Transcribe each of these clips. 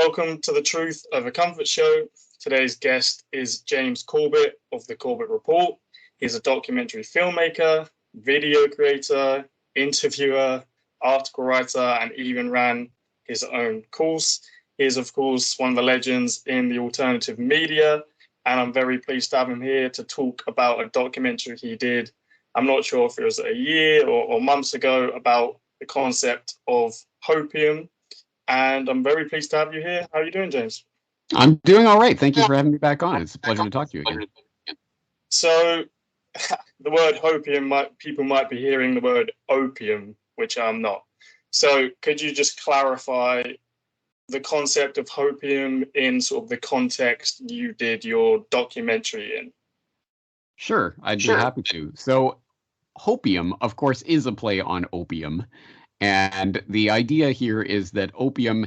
Welcome to the Truth Over Comfort show. Today's guest is James Corbett of the Corbett Report. He's a documentary filmmaker, video creator, interviewer, article writer, and even ran his own course. He is, of course, one of the legends in the alternative media, and I'm very pleased to have him here to talk about a documentary he did. I'm not sure if it was a year or months ago, about the concept of hopium. And I'm very pleased to have you here. How are you doing, James? I'm doing all right. Thank you for having me back on. It's a pleasure to talk to you again. So the word hopium, people might be hearing the word opium, which I'm not. So could you just clarify the concept of hopium in sort of the context you did your documentary in? Sure, I'd be happy to. So hopium, of course, is a play on opium. And the idea here is that opium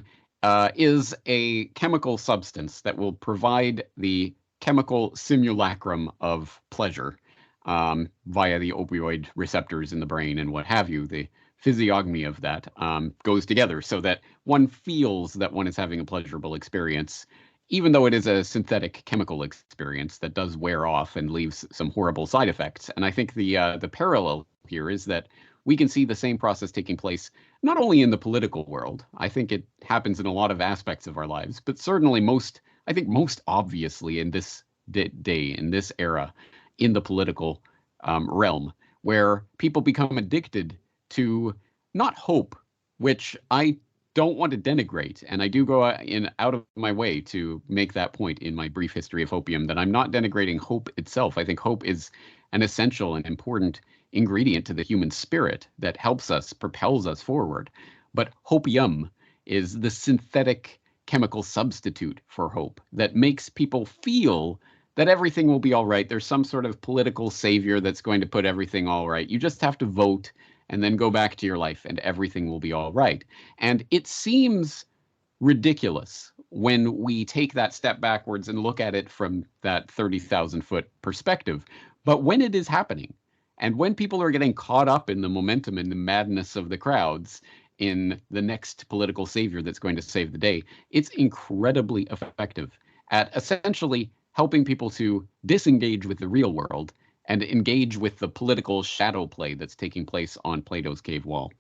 is a chemical substance that will provide the chemical simulacrum of pleasure via the opioid receptors in the brain and what have you. The physiognomy of that goes together so that one feels that one is having a pleasurable experience, even though it is a synthetic chemical experience that does wear off and leaves some horrible side effects. And I think the parallel here is that we can see the same process taking place not only in the political world. I think it happens in a lot of aspects of our lives, but certainly most obviously in this day, in this era, in the political realm, where people become addicted to not hope, which I don't want to denigrate, and I do go out of my way to make that point in my brief history of hopium, that I'm not denigrating hope itself. I think hope is an essential and important ingredient to the human spirit that helps us, propels us forward. But hopium is the synthetic chemical substitute for hope that makes people feel that everything will be all right. There's some sort of political savior that's going to put everything all right. You just have to vote and then go back to your life and everything will be all right. And it seems ridiculous when we take that step backwards and look at it from that 30,000-foot perspective. But when it is happening, and when people are getting caught up in the momentum and the madness of the crowds in the next political savior that's going to save the day, it's incredibly effective at essentially helping people to disengage with the real world and engage with the political shadow play that's taking place on Plato's cave wall.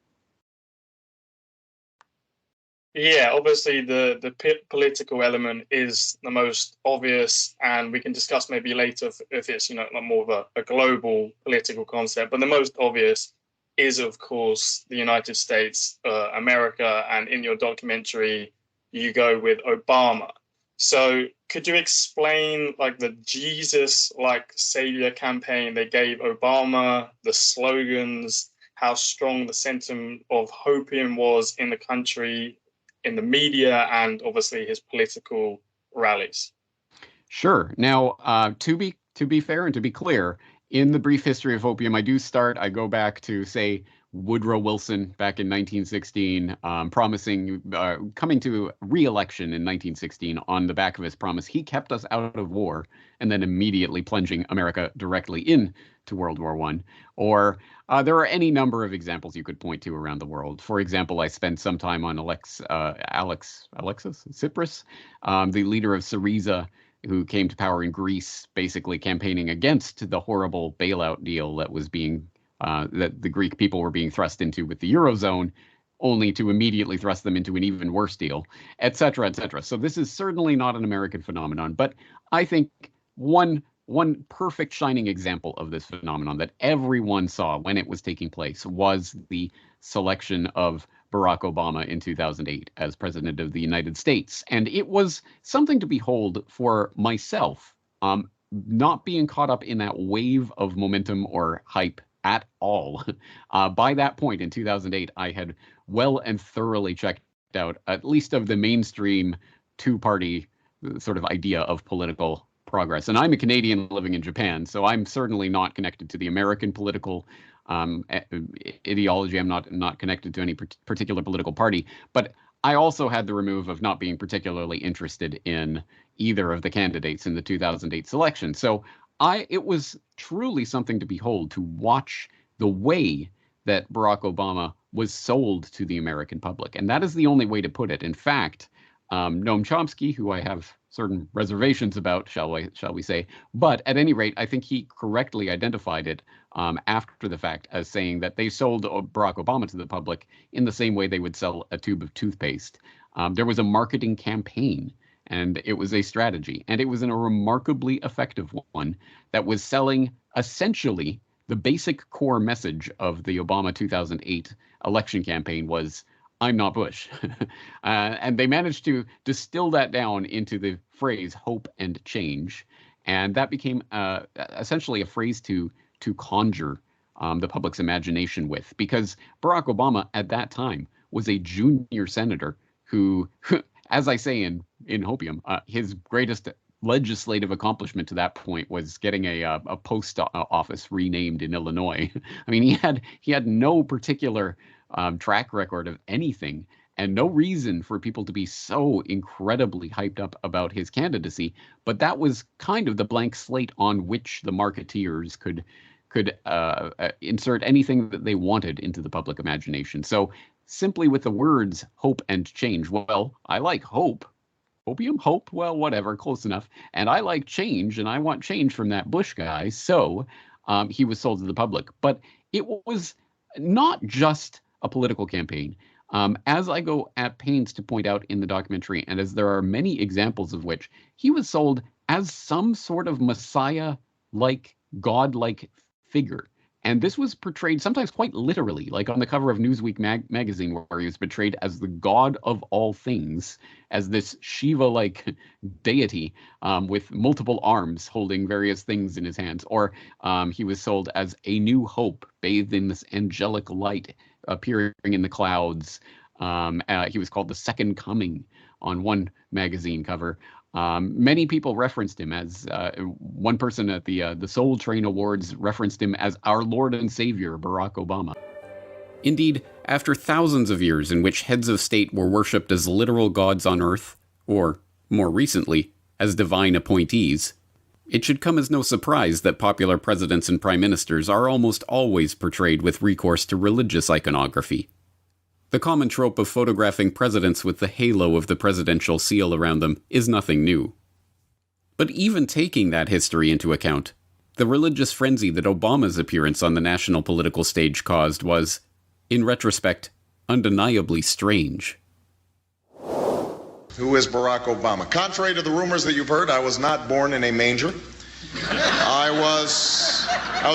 Yeah, obviously the political element is the most obvious, and we can discuss maybe later if it's more of a global political concept. But the most obvious is, of course, the United States, America, and in your documentary, you go with Obama. So could you explain the Jesus savior campaign they gave Obama, the slogans, how strong the sentiment of hopium was in the country, in the media, and obviously his political rallies? Sure. Now, to be fair and to be clear, in the brief history of opium, I go back to, say, Woodrow Wilson back in 1916, promising coming to re-election in 1916 on the back of his promise. He kept us out of war and then immediately plunging America directly into World War I. Or there are any number of examples you could point to around the world. For example, I spent some time on Alexis Tsipras, the leader of Syriza, who came to power in Greece, basically campaigning against the horrible bailout deal that was being that the Greek people were being thrust into with the Eurozone, only to immediately thrust them into an even worse deal, et cetera, et cetera. So this is certainly not an American phenomenon, but I think one perfect shining example of this phenomenon that everyone saw when it was taking place was the selection of Barack Obama in 2008 as president of the United States. And it was something to behold for myself, not being caught up in that wave of momentum or hype at all. By that point in 2008, I had well and thoroughly checked out at least of the mainstream two-party sort of idea of political progress. And I'm a Canadian living in Japan, so I'm certainly not connected to the American political ideology. I'm not connected to any particular political party, but I also had the remove of not being particularly interested in either of the candidates in the 2008 selection. So it was truly something to behold, to watch the way that Barack Obama was sold to the American public. And that is the only way to put it. In fact, Noam Chomsky, who I have certain reservations about, shall we say. But at any rate, I think he correctly identified it after the fact as saying that they sold Barack Obama to the public in the same way they would sell a tube of toothpaste. There was a marketing campaign, and it was a strategy, and it was a remarkably effective one that was selling essentially the basic core message of the Obama 2008 election campaign was, I'm not Bush. And they managed to distill that down into the phrase hope and change. And that became essentially a phrase to conjure the public's imagination with, because Barack Obama at that time was a junior senator who, as I say in Hopium, his greatest legislative accomplishment to that point was getting a post office renamed in Illinois. I mean, he had no particular track record of anything, and no reason for people to be so incredibly hyped up about his candidacy. But that was kind of the blank slate on which the marketeers could insert anything that they wanted into the public imagination. So simply with the words hope and change, well, I like hope. Hopium, hope, well, whatever, close enough. And I like change, and I want change from that Bush guy. So he was sold to the public. But it was not just a political campaign. As I go at pains to point out in the documentary, and as there are many examples of which, he was sold as some sort of Messiah-like, God-like figure. And this was portrayed sometimes quite literally, like on the cover of Newsweek magazine, where he was portrayed as the god of all things, as this Shiva-like deity with multiple arms holding various things in his hands. Or he was sold as a new hope bathed in this angelic light appearing in the clouds. He was called the Second Coming on one magazine cover. Many people referenced him as one person at the Soul Train Awards referenced him as our Lord and Savior, Barack Obama. Indeed, after thousands of years in which heads of state were worshipped as literal gods on earth, or, more recently, as divine appointees, it should come as no surprise that popular presidents and prime ministers are almost always portrayed with recourse to religious iconography. The common trope of photographing presidents with the halo of the presidential seal around them is nothing new. But even taking that history into account, the religious frenzy that Obama's appearance on the national political stage caused was, in retrospect, undeniably strange. Who is Barack Obama? Contrary to the rumors that you've heard, I was not born in a manger. I was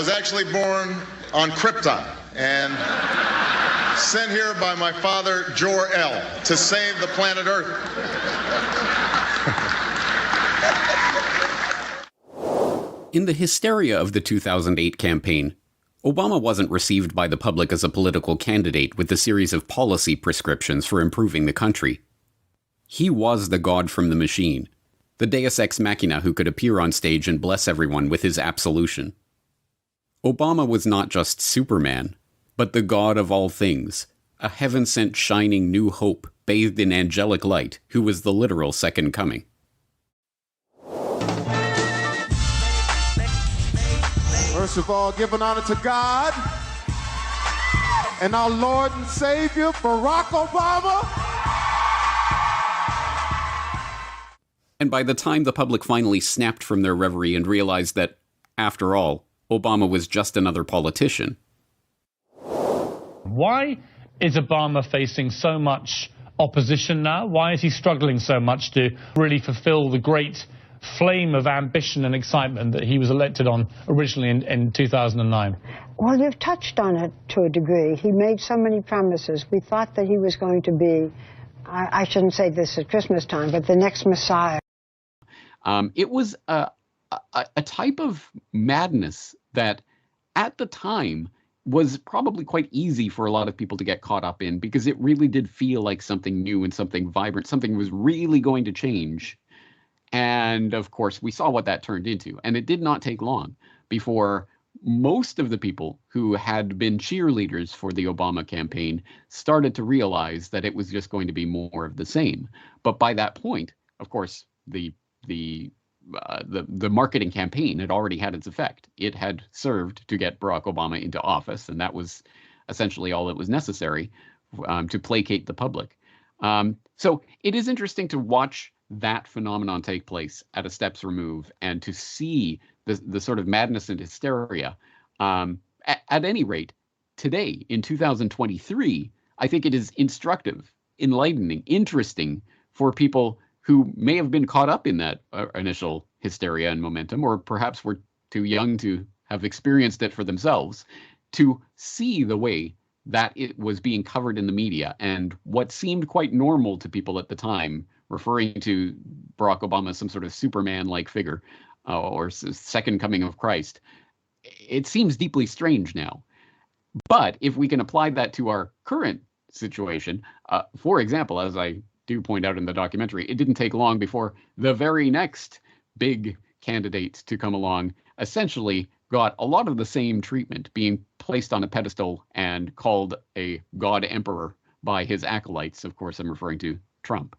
actually born on Krypton and sent here by my father, Jor-El, to save the planet Earth. In the hysteria of the 2008 campaign, Obama wasn't received by the public as a political candidate with a series of policy prescriptions for improving the country. He was the god from the machine, the deus ex machina who could appear on stage and bless everyone with his absolution. Obama was not just Superman, but the god of all things, a heaven-sent shining new hope bathed in angelic light, who was the literal second coming. First of all, giving honor to God and our Lord and Savior, Barack Obama. And by the time the public finally snapped from their reverie and realized that, after all, Obama was just another politician. Why is Obama facing so much opposition now? Why is he struggling so much to really fulfill the great flame of ambition and excitement that he was elected on originally in 2009? Well, you've touched on it to a degree. He made so many promises. We thought that he was going to be, I shouldn't say this at Christmas time, but the next Messiah. It was a type of madness that at the time was probably quite easy for a lot of people to get caught up in, because it really did feel like something new and something vibrant, something was really going to change. And of course, we saw what that turned into. And it did not take long before most of the people who had been cheerleaders for the Obama campaign started to realize that it was just going to be more of the same. But by that point, of course, the marketing campaign had already had its effect. It had served to get Barack Obama into office, and that was essentially all that was necessary to placate the public. So it is interesting to watch that phenomenon take place at a step's remove and to see the sort of madness and hysteria. At any rate, today in 2023, I think it is instructive, enlightening, interesting for people who may have been caught up in that initial hysteria and momentum, or perhaps were too young to have experienced it for themselves, to see the way that it was being covered in the media and what seemed quite normal to people at the time, referring to Barack Obama as some sort of Superman-like figure or second coming of Christ. It seems deeply strange now. But if we can apply that to our current situation, for example, as I do point out in the documentary, it didn't take long before the very next big candidate to come along essentially got a lot of the same treatment, being placed on a pedestal and called a god emperor by his acolytes. Of course, I'm referring to Trump.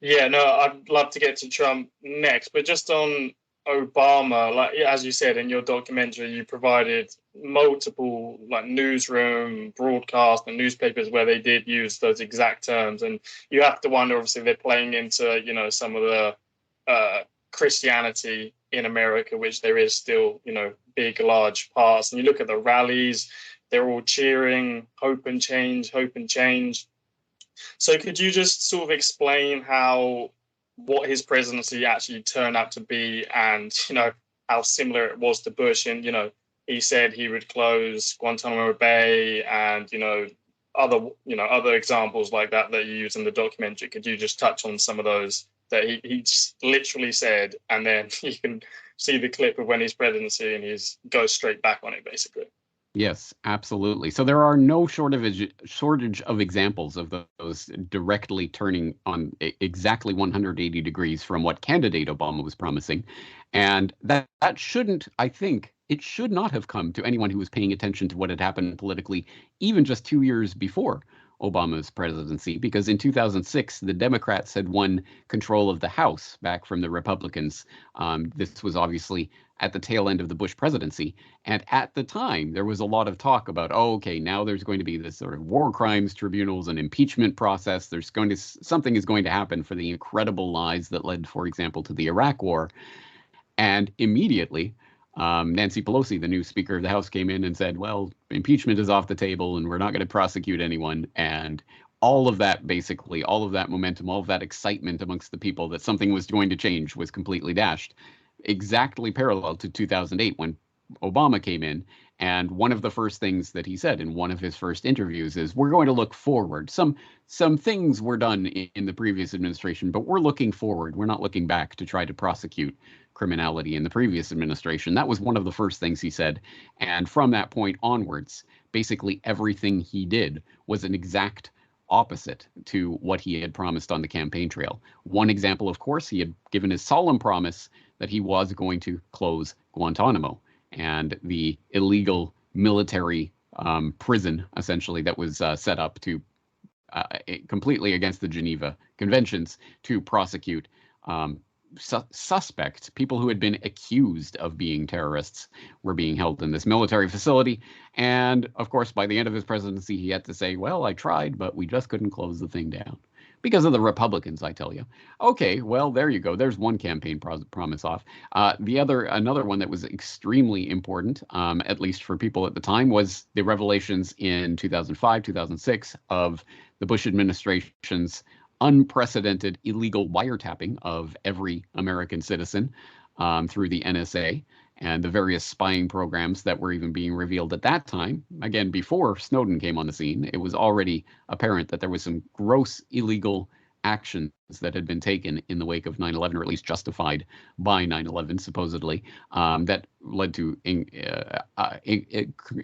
Yeah, no, I'd love to get to Trump next, but just on Obama, like as you said in your documentary, you provided multiple like newsroom broadcast and newspapers where they did use those exact terms, and you have to wonder, obviously, they're playing into some of the Christianity in America, which there is still big large parts. And you look at the rallies, they're all cheering hope and change, hope and change. So could you just sort of explain what his presidency actually turned out to be, and how similar it was to Bush? And he said he would close Guantanamo Bay, and other examples like that you use in the documentary. Could you just touch on some of those that he just literally said, and then you can see the clip of when his presidency and he's goes straight back on it, basically? Yes, absolutely. So there are no shortage of examples of those directly turning on exactly 180 degrees from what candidate Obama was promising. And that shouldn't, I think, it should not have come to anyone who was paying attention to what had happened politically, even just 2 years before Obama's presidency, because in 2006, the Democrats had won control of the House back from the Republicans. This was obviously at the tail end of the Bush presidency. And at the time, there was a lot of talk about, now there's going to be this sort of war crimes tribunals and impeachment process. Something is going to happen for the incredible lies that led, for example, to the Iraq War. And immediately, Nancy Pelosi, the new Speaker of the House, came in and said, well, impeachment is off the table and we're not going to prosecute anyone. And all of that, basically, all of that momentum, all of that excitement amongst the people that something was going to change was completely dashed. Exactly parallel to 2008 when Obama came in. And one of the first things that he said in one of his first interviews is, we're going to look forward. Some things were done in the previous administration, but we're looking forward. We're not looking back to try to prosecute criminality in the previous administration. That was one of the first things he said. And from that point onwards, basically everything he did was an exact opposite to what he had promised on the campaign trail. One example, of course, he had given his solemn promise that he was going to close Guantanamo and the illegal military prison, essentially, that was set up to completely against the Geneva Conventions to prosecute suspects. People who had been accused of being terrorists were being held in this military facility. And of course, by the end of his presidency, he had to say, well, I tried, but we just couldn't close the thing down. Because of the Republicans, I tell you. Okay, well, there you go. There's one campaign promise off. Another one that was extremely important, at least for people at the time, was the revelations in 2005, 2006 of the Bush administration's unprecedented illegal wiretapping of every American citizen through the NSA and the various spying programs that were even being revealed at that time. Again, before Snowden came on the scene, it was already apparent that there was some gross illegal actions that had been taken in the wake of 9/11, or at least justified by 9/11, supposedly, that led to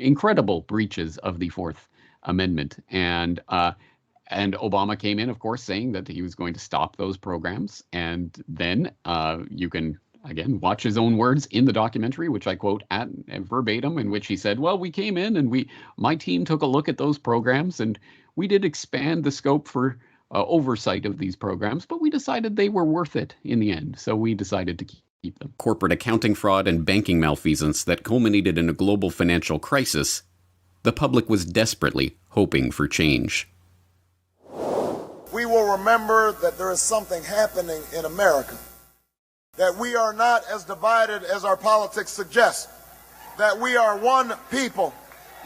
incredible breaches of the Fourth Amendment. And Obama came in, of course, saying that he was going to stop those programs. And then you can, again, watch his own words in the documentary, which I quote at verbatim, in which he said, well, we came in and my team took a look at those programs and we did expand the scope for oversight of these programs, but we decided they were worth it in the end. So we decided to keep them. Corporate accounting fraud and banking malfeasance that culminated in a global financial crisis, the public was desperately hoping for change. will remember that there is something happening in America, that we are not as divided as our politics suggest, that we are one people,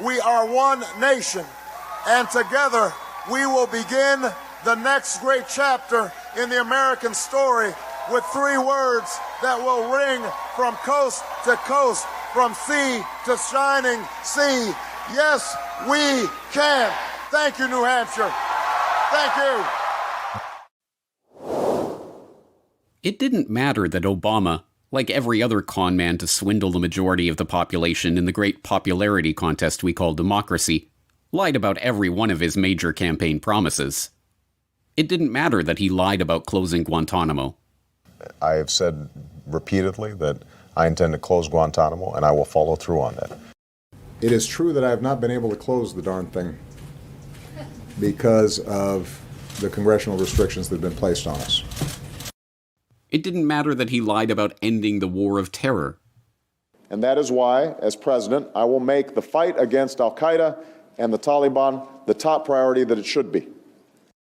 we are one nation, and together we will begin the next great chapter in the American story with 3 words that will ring from coast to coast, from sea to shining sea. Yes, we can. Thank you, New Hampshire. Thank you. It didn't matter that Obama, like every other con man to swindle the majority of the population in the great popularity contest we call democracy, lied about every one of his major campaign promises. It didn't matter that he lied about closing Guantanamo. I have said repeatedly that I intend to close Guantanamo, and I will follow through on that. It is true that I have not been able to close the darn thing because of the congressional restrictions that have been placed on us. It didn't matter that he lied about ending the war of terror. And that is why, as president, I will make the fight against al-Qaeda and the Taliban the top priority that it should be.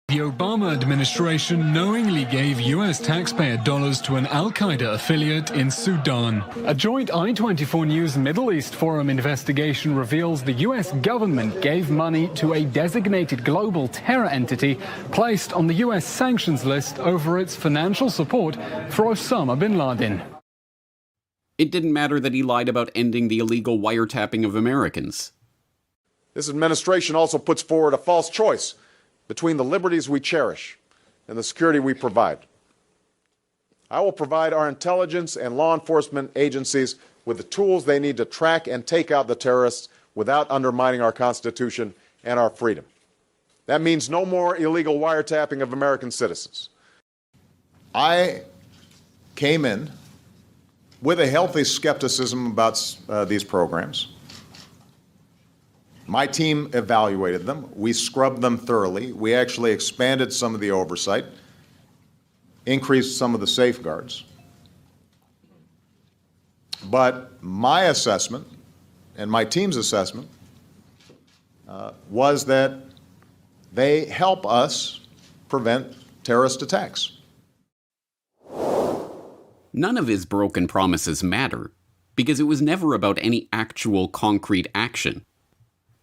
The Obama administration knowingly gave U.S. taxpayer dollars to an al-Qaeda affiliate in Sudan. A joint I-24 News Middle East Forum investigation reveals the U.S. government gave money to a designated global terror entity placed on the U.S. sanctions list over its financial support for Osama bin Laden. It didn't matter that he lied about ending the illegal wiretapping of Americans. This administration also puts forward a false choice between the liberties we cherish and the security we provide. I will provide our intelligence and law enforcement agencies with the tools they need to track and take out the terrorists without undermining our Constitution and our freedom. That means no more illegal wiretapping of American citizens. I came in with a healthy skepticism about these programs. My team evaluated them. We scrubbed them thoroughly. We actually expanded some of the oversight, increased some of the safeguards. But my assessment and my team's assessment was that they help us prevent terrorist attacks. None of his broken promises matter, because it was never about any actual concrete action.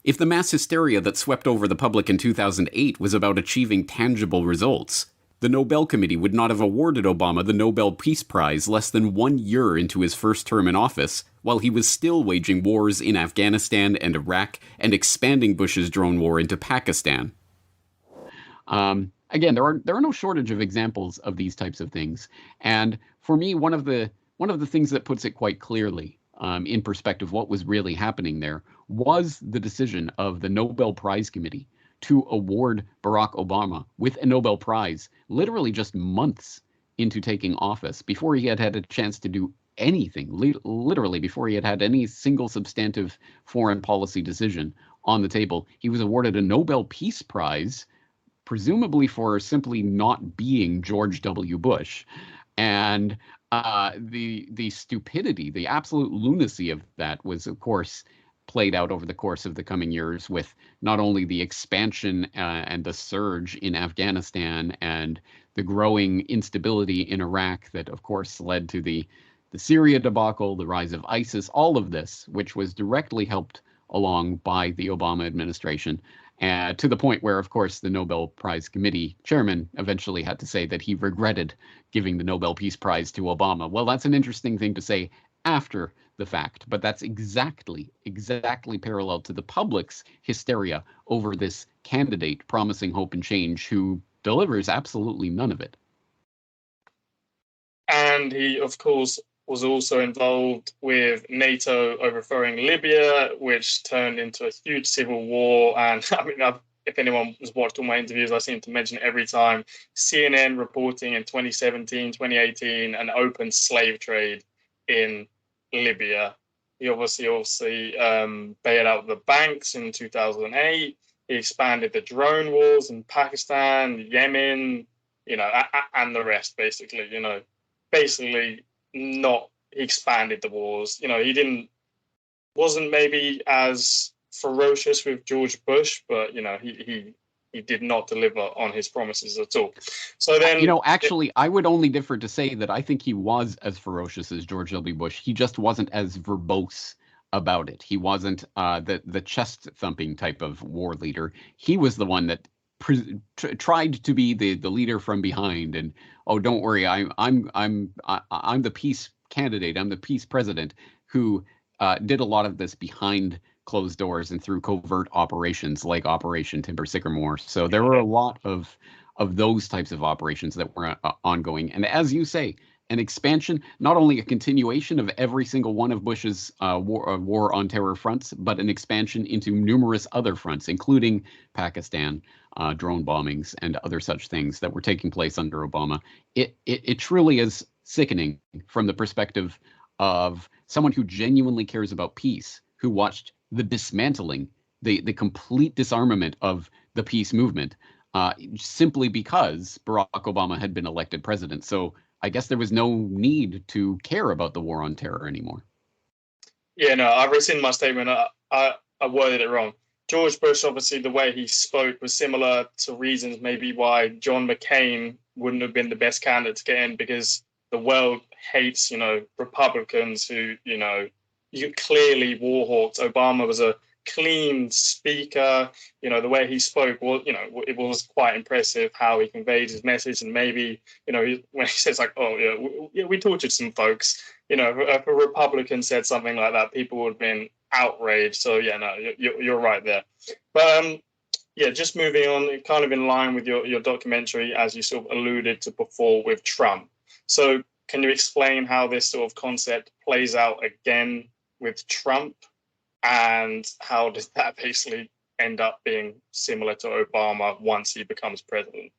If the mass hysteria that swept over the public in 2008 was about achieving tangible results, the Nobel Committee would not have awarded Obama the Nobel Peace Prize less than 1 year into his first term in office, while he was still waging wars in Afghanistan and Iraq and expanding Bush's drone war into Pakistan. Again, there are no shortage of examples of these types of things, and for me, one of the things that puts it quite clearly in perspective what was really happening there was the decision of the Nobel Prize Committee to award Barack Obama with a Nobel Prize literally just months into taking office, before he had had a chance to do anything, literally before he had had any single substantive foreign policy decision on the table. He was awarded a Nobel Peace Prize, presumably for simply not being George W. Bush. And the stupidity, the absolute lunacy of that was, of course, played out over the course of the coming years with not only the expansion and the surge in Afghanistan and the growing instability in Iraq that, of course, led to the Syria debacle, the rise of ISIS, all of this, which was directly helped along by the Obama administration, to the point where, of course, the Nobel Prize Committee chairman eventually had to say that he regretted giving the Nobel Peace Prize to Obama. Well, that's an interesting thing to say after the fact, but that's exactly parallel to the public's hysteria over this candidate promising hope and change who delivers absolutely none of it. And he, of course, was also involved with NATO overthrowing Libya, which turned into a huge civil war. And I mean, if anyone has watched all my interviews, I seem to mention it every time. CNN reporting in 2017, 2018, an open slave trade in Libya. He obviously bailed out the banks in 2008. He expanded the drone wars in Pakistan, Yemen, and the rest, basically, he expanded the wars. He wasn't maybe as ferocious with George Bush, but he he did not deliver on his promises at all. So then, actually, I would only differ to say that I think he was as ferocious as George W. Bush. He just wasn't as verbose about it. He wasn't the chest thumping type of war leader. He was the one that tried to be the leader from behind, and don't worry, I'm the peace candidate. I'm the peace president, who did a lot of this behind closed doors and through covert operations like Operation Timber Sycamore. So there were a lot of those types of operations that were ongoing. And as you say, an expansion, not only a continuation of every single one of Bush's war on terror fronts, but an expansion into numerous other fronts, including Pakistan, drone bombings, and other such things that were taking place under Obama. It truly is sickening from the perspective of someone who genuinely cares about peace, who watched the dismantling, the complete disarmament of the peace movement, simply because Barack Obama had been elected president. So I guess there was no need to care about the war on terror anymore. Yeah, no, I've rescinded my statement. I worded it wrong. George Bush, obviously, the way he spoke was similar to reasons maybe why John McCain wouldn't have been the best candidate to get in, because the world hates, Republicans who, you clearly war hawks. Obama was a clean speaker. The way he spoke, it was quite impressive how he conveyed his message. And maybe, when he says like, we tortured some folks, if a Republican said something like that, people would have been outraged. So yeah, no, you're right there. But just moving on, kind of in line with your documentary, as you sort of alluded to before with Trump. So can you explain how this sort of concept plays out again with Trump, and how does that basically end up being similar to Obama once he becomes president?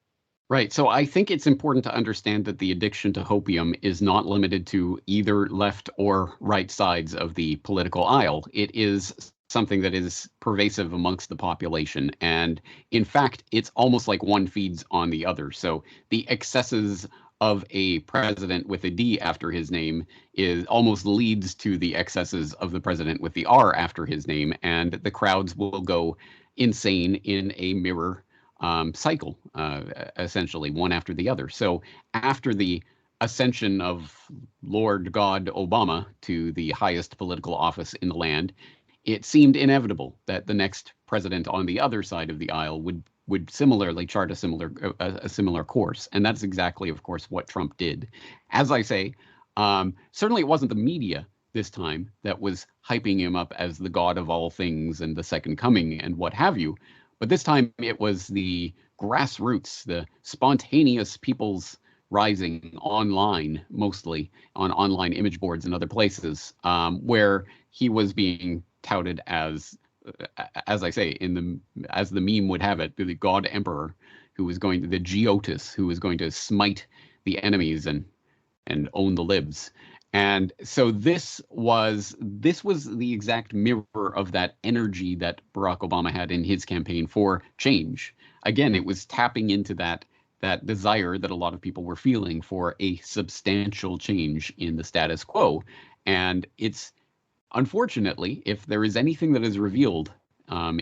Right. So I think it's important to understand that the addiction to hopium is not limited to either left or right sides of the political aisle. It is something that is pervasive amongst the population. And in fact, it's almost like one feeds on the other. So the excesses of a president with a D after his name is almost leads to the excesses of the president with the R after his name, and the crowds will go insane in a mirror cycle, essentially one after the other. So after the ascension of Lord God Obama to the highest political office in the land, it seemed inevitable that the next president on the other side of the aisle would similarly chart a similar course. And that's exactly, of course, what Trump did. As I say, certainly it wasn't the media this time that was hyping him up as the god of all things and the second coming and what have you. But this time it was the grassroots, the spontaneous people's rising online, mostly on online image boards and other places, where he was being touted as I say, as the meme would have it, the God Emperor, who was going to, the Geotus, who was going to smite the enemies and own the libs. And so this was the exact mirror of that energy that Barack Obama had in his campaign for change. Again, it was tapping into that desire that a lot of people were feeling for a substantial change in the status quo. And it's, unfortunately, if there is anything that is revealed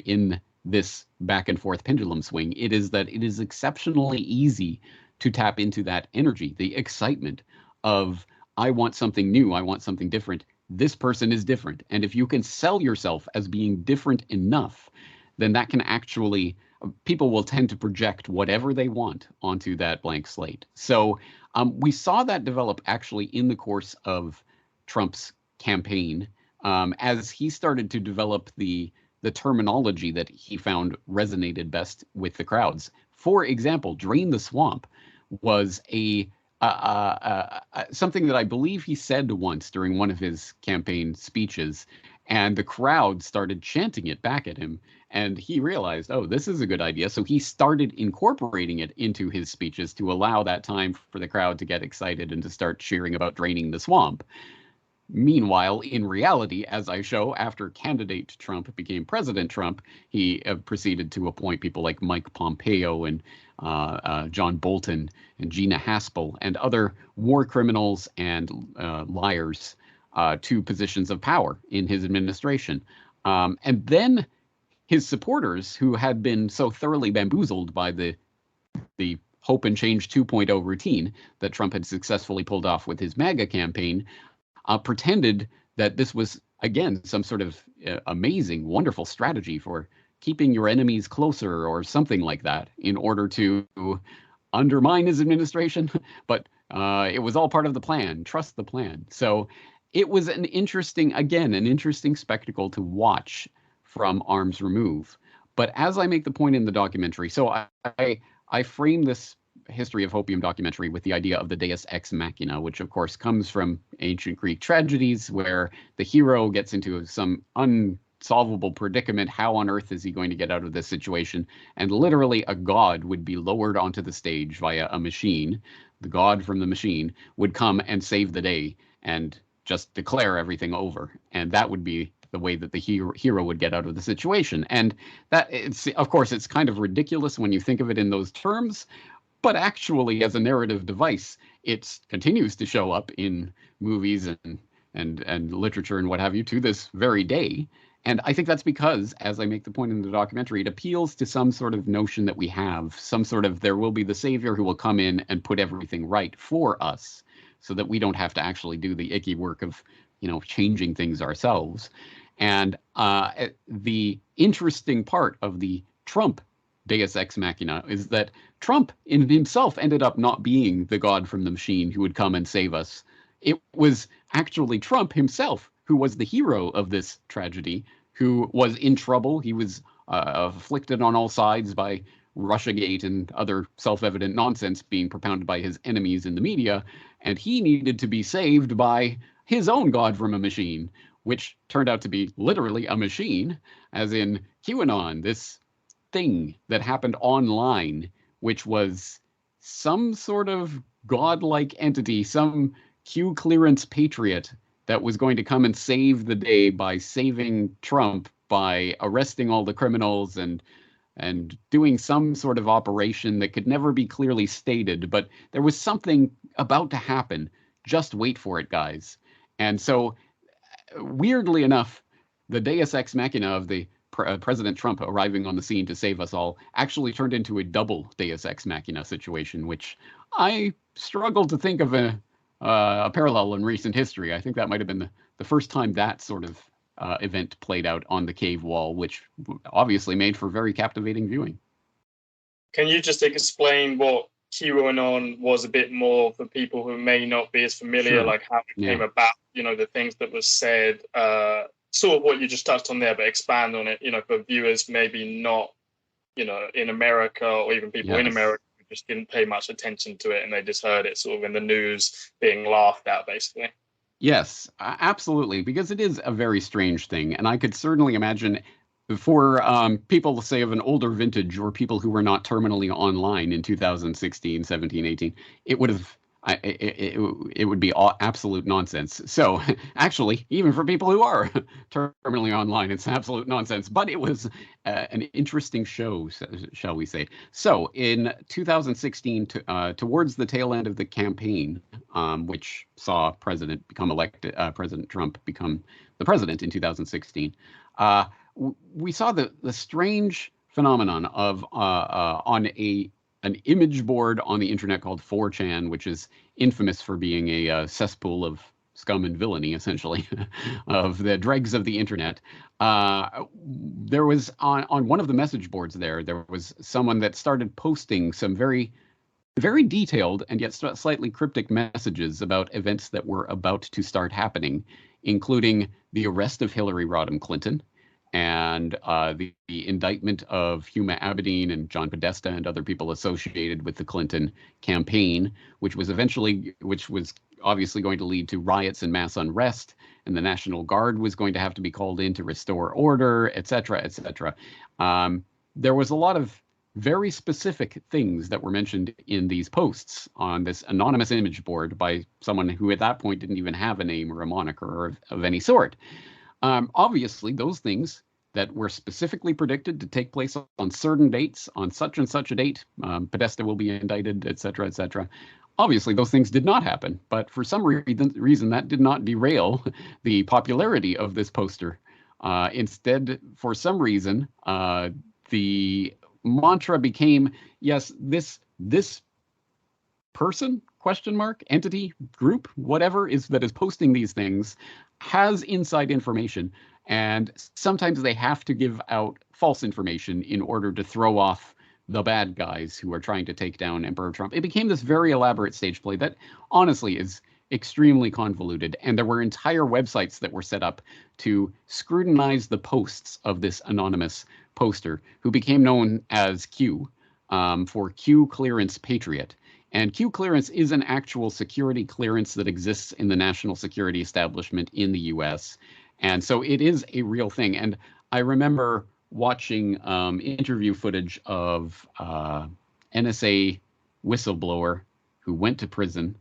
in this back and forth pendulum swing, it is that it is exceptionally easy to tap into that energy, the excitement of, I want something new, I want something different. This person is different. And if you can sell yourself as being different enough, then that can actually, people will tend to project whatever they want onto that blank slate. So we saw that develop actually in the course of Trump's campaign, as he started to develop the terminology that he found resonated best with the crowds. For example, drain the swamp was something that I believe he said once during one of his campaign speeches, and the crowd started chanting it back at him, and he realized, oh, this is a good idea. So he started incorporating it into his speeches to allow that time for the crowd to get excited and to start cheering about draining the swamp. Meanwhile, in reality, as I show, after candidate Trump became President Trump, he proceeded to appoint people like Mike Pompeo and John Bolton and Gina Haspel and other war criminals and liars to positions of power in his administration. And then his supporters, who had been so thoroughly bamboozled by the Hope and Change 2.0 routine that Trump had successfully pulled off with his MAGA campaign, pretended that this was, again, some sort of amazing, wonderful strategy for keeping your enemies closer or something like that in order to undermine his administration. But it was all part of the plan. Trust the plan. So it was an interesting spectacle to watch from arm's remove. But as I make the point in the documentary, so I frame this history of Hopium documentary with the idea of the Deus Ex Machina, which of course comes from ancient Greek tragedies where the hero gets into some unsolvable predicament. How on earth is he going to get out of this situation? And literally a god would be lowered onto the stage via a machine. The god from the machine would come and save the day and just declare everything over. And that would be the way that the hero would get out of the situation. And that, of course, it's kind of ridiculous when you think of it in those terms, but actually as a narrative device, it continues to show up in movies and literature and what have you to this very day. And I think that's because, as I make the point in the documentary, it appeals to some sort of notion that we have, some sort of there will be the savior who will come in and put everything right for us so that we don't have to actually do the icky work of, changing things ourselves. And the interesting part of the Trump Deus Ex Machina is that Trump in himself ended up not being the god from the machine who would come and save us. It was actually Trump himself who was the hero of this tragedy, who was in trouble. He was afflicted on all sides by Russiagate and other self-evident nonsense being propounded by his enemies in the media, and he needed to be saved by his own god from a machine, which turned out to be literally a machine, as in QAnon, this thing that happened online, which was some sort of godlike entity, some Q clearance patriot that was going to come and save the day by saving Trump, by arresting all the criminals and doing some sort of operation that could never be clearly stated, but there was something about to happen. Just wait for it, guys. And so, weirdly enough, the Deus Ex Machina of the President Trump arriving on the scene to save us all actually turned into a double Deus Ex Machina situation, which I struggle to think of a parallel in recent history. I think that might have been the first time that sort of event played out on the cave wall, which obviously made for very captivating viewing. Can you just explain what QAnon was a bit more for people who may not be as familiar, Sure. like how it came about, the things that was said, sort of what you just touched on there, but expand on it, for viewers maybe not, in America or even people in Yes. America who just didn't pay much attention to it and they just heard it sort of in the news being laughed at, basically. Yes, absolutely, because it is a very strange thing. And I could certainly imagine for people, say, of an older vintage or people who were not terminally online in 2016, 17, 18, it would have it would be absolute nonsense. So actually, even for people who are terminally online, it's absolute nonsense. But it was an interesting show, shall we say. So in 2016, towards the tail end of the campaign, which saw President Trump become the president in 2016, we saw the strange phenomenon of on an image board on the internet called 4chan, which is infamous for being a cesspool of scum and villainy, essentially, of the dregs of the internet. There was on one of the message boards there was someone that started posting some very, very detailed and yet slightly cryptic messages about events that were about to start happening, including the arrest of Hillary Rodham Clinton, and the indictment of Huma Abedin and John Podesta and other people associated with the Clinton campaign, which was obviously going to lead to riots and mass unrest, and the National Guard was going to have to be called in to restore order, et cetera, et cetera. There was a lot of very specific things that were mentioned in these posts on this anonymous image board by someone who at that point didn't even have a name or a moniker of any sort. Obviously, those things that were specifically predicted to take place on certain dates, on such and such a date, Podesta will be indicted, et cetera, et cetera. Obviously, those things did not happen, but for some reason, that did not derail the popularity of this poster Instead, for some reason, the mantra became, yes, this person, question mark, entity, group, whatever that is posting these things has inside information, and sometimes they have to give out false information in order to throw off the bad guys who are trying to take down Emperor Trump. It became this very elaborate stage play that honestly is extremely convoluted, and there were entire websites that were set up to scrutinize the posts of this anonymous poster who became known as Q, for Q Clearance Patriot. And Q Clearance is an actual security clearance that exists in the national security establishment in the US. And so it is a real thing. And I remember watching interview footage of NSA whistleblower who went to prison,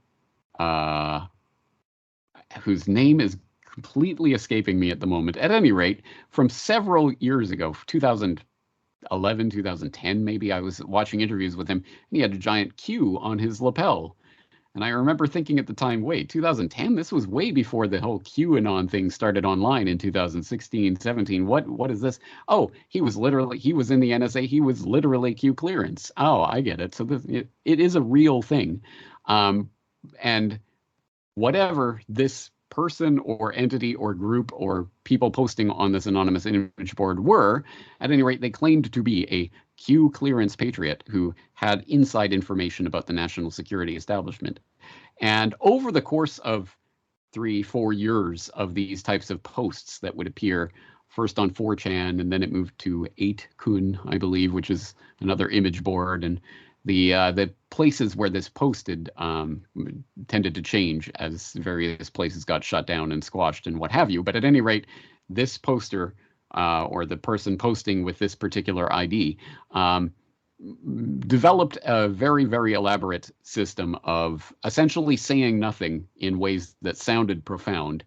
whose name is completely escaping me at the moment. At any rate, from several years ago, 2011, 2010 maybe, I was watching interviews with him, and he had a giant Q on his lapel. And I remember thinking at the time, wait, 2010? This was way before the whole QAnon thing started online in 2016, 17. What is this? Oh, he was in the NSA. He was literally Q Clearance. Oh, I get it. So it is a real thing. And whatever this person or entity or group or people posting on this anonymous image board were, at any rate, they claimed to be a Q Clearance Patriot who had inside information about the national security establishment. And over the course of 3-4 years of these types of posts that would appear first on 4chan, and then it moved to 8kun, I believe, which is another image board, and the places where this posted tended to change as various places got shut down and squashed and what have you. But at any rate, this poster or the person posting with this particular ID developed a very, very elaborate system of essentially saying nothing in ways that sounded profound,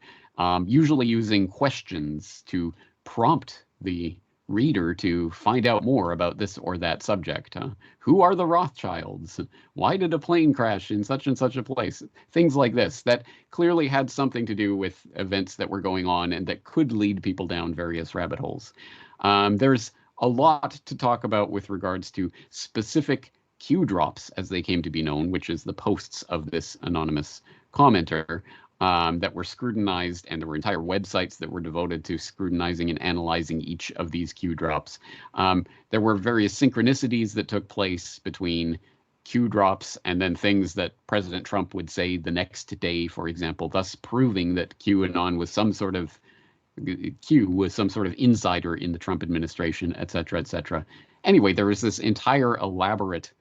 usually using questions to prompt the reader to find out more about this or that subject. Who are the Rothschilds? Why did a plane crash in such and such a place? Things like this that clearly had something to do with events that were going on and that could lead people down various rabbit holes. There's a lot to talk about with regards to specific Q drops, as they came to be known, which is the posts of this anonymous commenter, that were scrutinized, and there were entire websites that were devoted to scrutinizing and analyzing each of these Q drops. There were various synchronicities that took place between Q drops and then things that President Trump would say the next day, for example, thus proving that QAnon was some sort of insider in the Trump administration, et cetera, et cetera. Anyway, there was this entire elaborate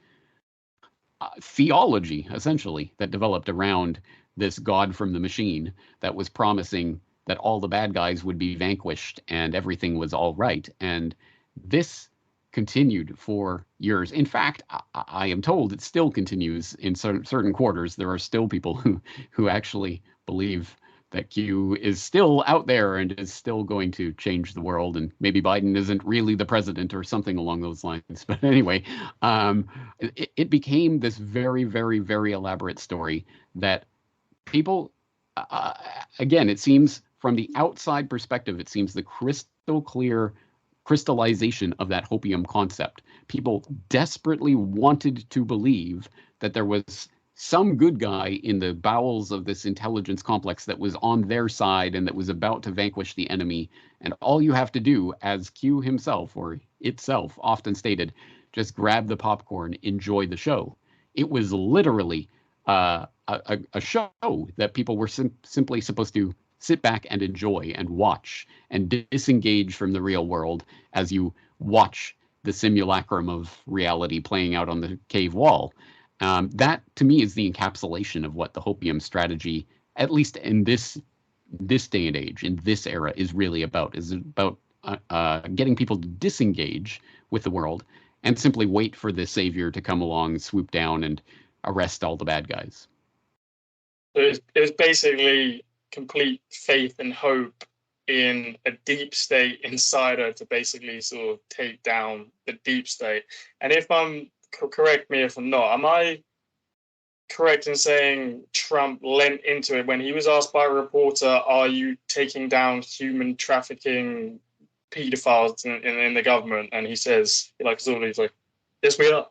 theology, essentially, that developed around this God from the machine that was promising that all the bad guys would be vanquished and everything was all right. And this continued for years. In fact, I am told it still continues in certain quarters. There are still people who actually believe that Q is still out there and is still going to change the world, and maybe Biden isn't really the president or something along those lines. But anyway, it became this very, very, very elaborate story that people, again, it seems from the outside perspective, it seems the crystal clear crystallization of that hopium concept. People desperately wanted to believe that there was some good guy in the bowels of this intelligence complex that was on their side and that was about to vanquish the enemy. And all you have to do, as Q himself or itself often stated, just grab the popcorn, enjoy the show. It was literally a show that people were simply supposed to sit back and enjoy and watch and disengage from the real world as you watch the simulacrum of reality playing out on the cave wall. That, to me, is the encapsulation of what the hopium strategy, at least in this day and age, in this era, is really about. Is about getting people to disengage with the world and simply wait for the savior to come along, swoop down, and arrest all the bad guys. It was basically complete faith and hope in a deep state insider to basically sort of take down the deep state. And if I'm correct me if I'm not, am I correct in saying Trump lent into it when he was asked by a reporter, "Are you taking down human trafficking pedophiles in the government?" And he says, he's like, "Yes, we are."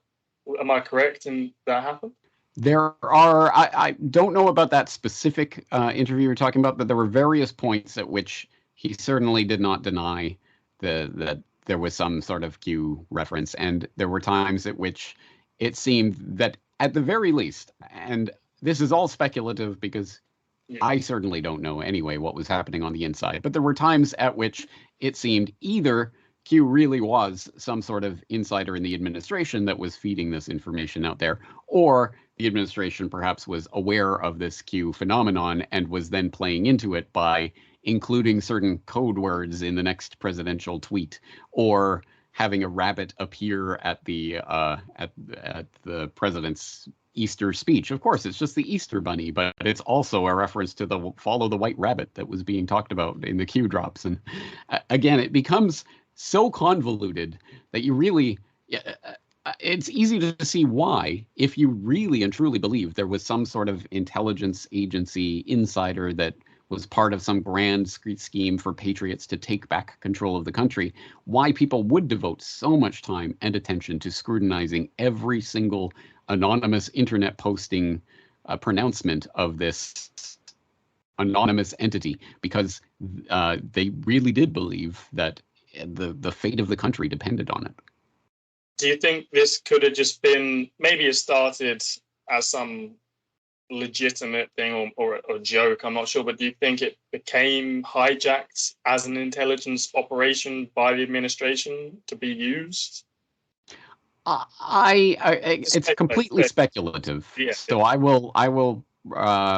Am I correct in that happened? There are, I don't know about that specific interview you're talking about, but there were various points at which he certainly did not deny that there was some sort of Q reference. And there were times at which it seemed that at the very least, and this is all speculative because I certainly don't know anyway what was happening on the inside, but there were times at which it seemed either Q really was some sort of insider in the administration that was feeding this information out there, or the administration perhaps was aware of this Q phenomenon and was then playing into it by including certain code words in the next presidential tweet, or having a rabbit appear at the president's Easter speech. Of course, it's just the Easter bunny, but it's also a reference to the follow the white rabbit that was being talked about in the Q drops. And again, it becomes so convoluted that you really, it's easy to see why, if you really and truly believe there was some sort of intelligence agency insider that was part of some grand scheme for patriots to take back control of the country, why people would devote so much time and attention to scrutinizing every single anonymous internet posting pronouncement of this anonymous entity, because they really did believe that the fate of the country depended on it. Do you think this could have just been, maybe it started as some legitimate thing or a joke, I'm not sure, but do you think it became hijacked as an intelligence operation by the administration to be used? It's completely speculative. Yeah. So I will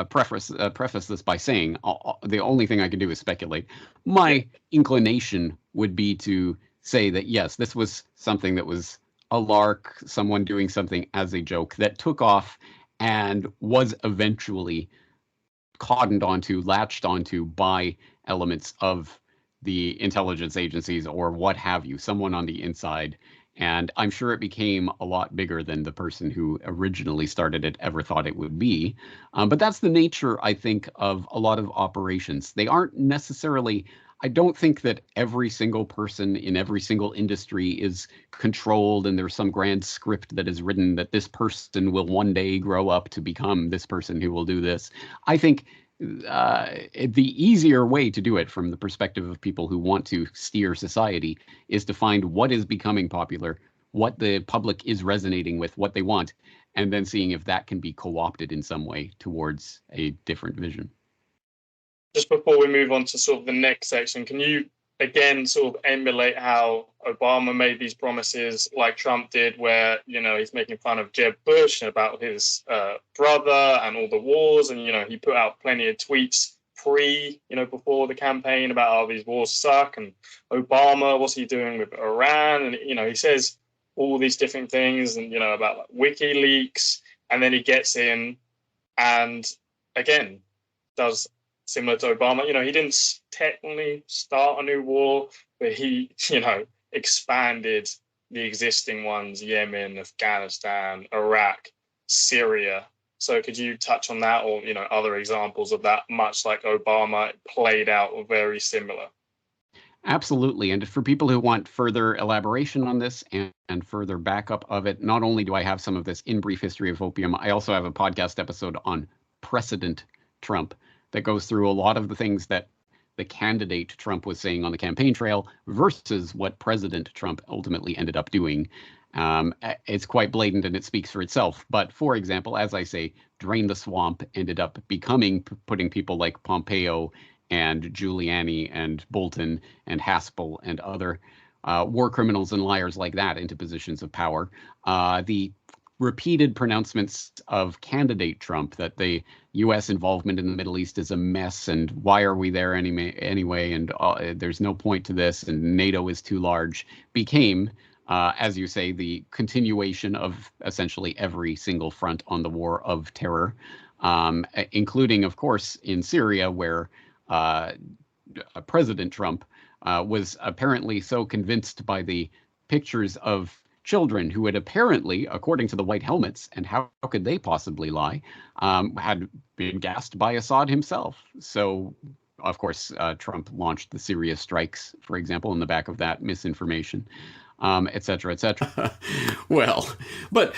preface this by saying the only thing I can do is speculate. My inclination would be to say that yes, this was something that was a lark, someone doing something as a joke that took off and was eventually latched onto by elements of the intelligence agencies or what have you, someone on the inside. And I'm sure it became a lot bigger than the person who originally started it ever thought it would be. But that's the nature, I think, of a lot of operations. They aren't necessarily, I don't think that every single person in every single industry is controlled and there's some grand script that is written that this person will one day grow up to become this person who will do this. I think the easier way to do it from the perspective of people who want to steer society is to find what is becoming popular, what the public is resonating with, what they want, and then seeing if that can be co-opted in some way towards a different vision. Just before we move on to sort of the next section, can you again sort of emulate how Obama made these promises like Trump did, where, you know, he's making fun of Jeb Bush about his brother and all the wars, and, you know, he put out plenty of tweets before the campaign about how these wars suck, and Obama, what's he doing with Iran? And, you know, he says all these different things, and, you know, about like WikiLeaks, and then he gets in and again does similar to Obama. You know, he didn't technically start a new war, but he, you know, expanded the existing ones: Yemen, Afghanistan, Iraq, Syria. So could you touch on that, or, you know, other examples of that, much like Obama, played out very similar? Absolutely. And for people who want further elaboration on this and further backup of it, not only do I have some of this in Brief History of Hopium, I also have a podcast episode on Precedent Trump that goes through a lot of the things that the candidate Trump was saying on the campaign trail versus what President Trump ultimately ended up doing. It's quite blatant and it speaks for itself. But for example, as I say, Drain the Swamp ended up putting people like Pompeo and Giuliani and Bolton and Haspel and other war criminals and liars like that into positions of power. The repeated pronouncements of candidate Trump that the U.S. involvement in the Middle East is a mess, and why are we there anyway, and there's no point to this, and NATO is too large, became, as you say, the continuation of essentially every single front on the war of terror, including, of course, in Syria, where President Trump was apparently so convinced by the pictures of children who had apparently, according to the White Helmets, and how could they possibly lie, had been gassed by Assad himself. So, of course, Trump launched the Syria strikes, for example, in the back of that misinformation, et cetera, et cetera. Well, but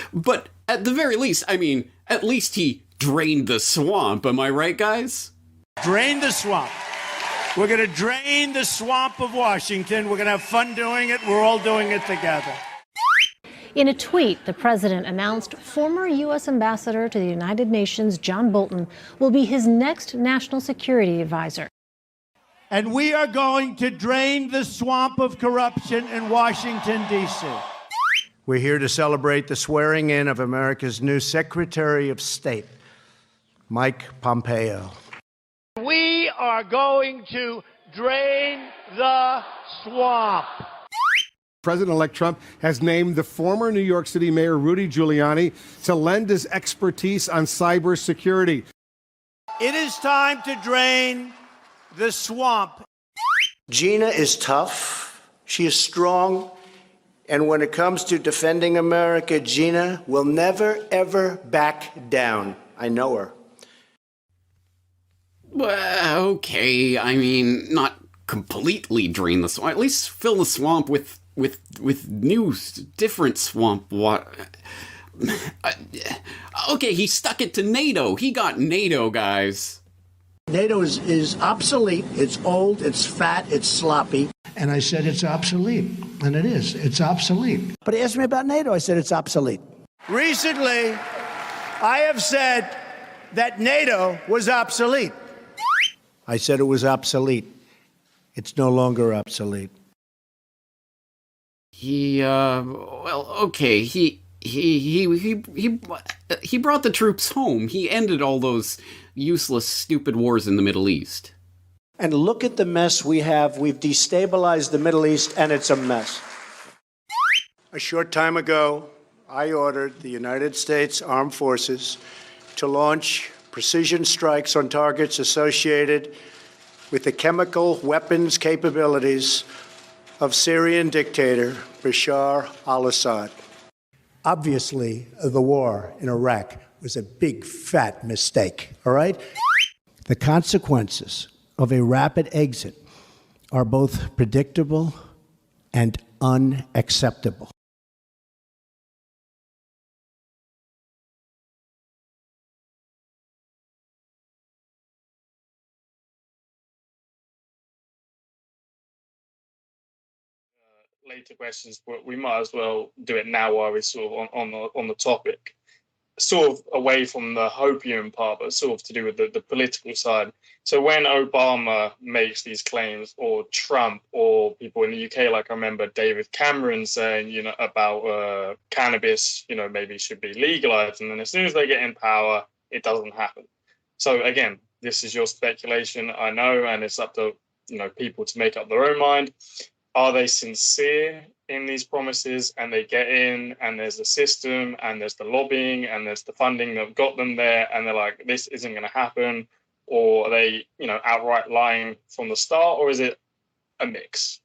at the very least, I mean, at least he drained the swamp. Am I right, guys? Drain the swamp. We're going to drain the swamp of Washington. We're going to have fun doing it. We're all doing it together. In a tweet, the president announced former U.S. Ambassador to the United Nations, John Bolton, will be his next national security advisor. And we are going to drain the swamp of corruption in Washington, D.C. We're here to celebrate the swearing in of America's new Secretary of State, Mike Pompeo. We are going to drain the swamp. President-elect Trump has named the former New York City Mayor Rudy Giuliani to lend his expertise on cybersecurity. It is time to drain the swamp. Gina is tough. She is strong. And when it comes to defending America, Gina will never, ever back down. I know her. Well, okay. I mean, not completely drain the swamp. At least fill the swamp with new, different swamp water. Okay, he stuck it to NATO. He got NATO, guys. NATO is obsolete. It's old, it's fat, it's sloppy. And I said it's obsolete. And it is. It's obsolete. But he asked me about NATO. I said it's obsolete. Recently, I have said that NATO was obsolete. I said it was obsolete. It's no longer obsolete. Well, okay. He brought the troops home. He ended all those useless, stupid wars in the Middle East. And look at the mess we have. We've destabilized the Middle East, and it's a mess. A short time ago, I ordered the United States Armed Forces to launch precision strikes on targets associated with the chemical weapons capabilities of Syrian dictator Bashar al-Assad. Obviously, the war in Iraq was a big, fat mistake, all right? The consequences of a rapid exit are both predictable and unacceptable. Later questions, but we might as well do it now while we're sort of on the topic. Sort of away from the Hopium part, but sort of to do with the political side. So when Obama makes these claims, or Trump, or people in the UK, like I remember David Cameron saying, about cannabis, maybe should be legalized, and then as soon as they get in power, it doesn't happen. So again, this is your speculation, I know, and it's up to people to make up their own mind. Are they sincere in these promises, and they get in, and there's the system, and there's the lobbying, and there's the funding that got them there, and they're like, this isn't going to happen? Or are they, outright lying from the start, or is it a mix?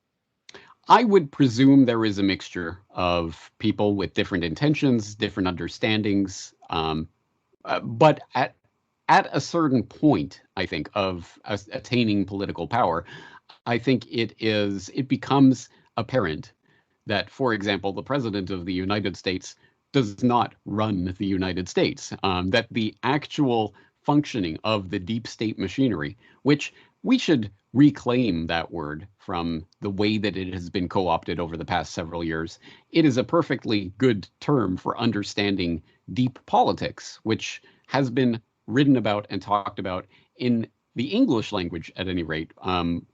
I would presume there is a mixture of people with different intentions, different understandings, but at a certain point, I think, of attaining political power, I think it becomes apparent that, for example, the president of the United States does not run the United States, that the actual functioning of the deep state machinery, which we should reclaim that word from the way that it has been co-opted over the past several years. It is a perfectly good term for understanding deep politics, which has been written about and talked about in the English language, at any rate,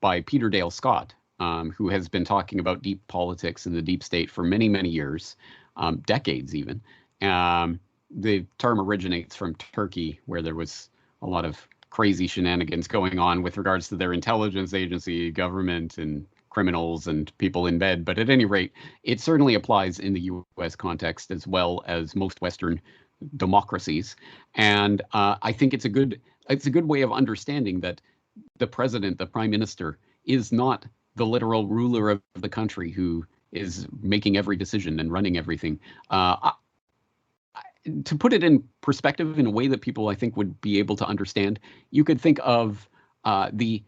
by Peter Dale Scott, who has been talking about deep politics in the deep state for many, many years, decades even. The term originates from Turkey, where there was a lot of crazy shenanigans going on with regards to their intelligence agency, government, and criminals and people in bed. But at any rate, it certainly applies in the U.S. context as well as most Western democracies. And I think it's a good way of understanding that the president, the prime minister, is not the literal ruler of the country who is making every decision and running everything. To put it in perspective in a way that people, I think, would be able to understand, you could think of the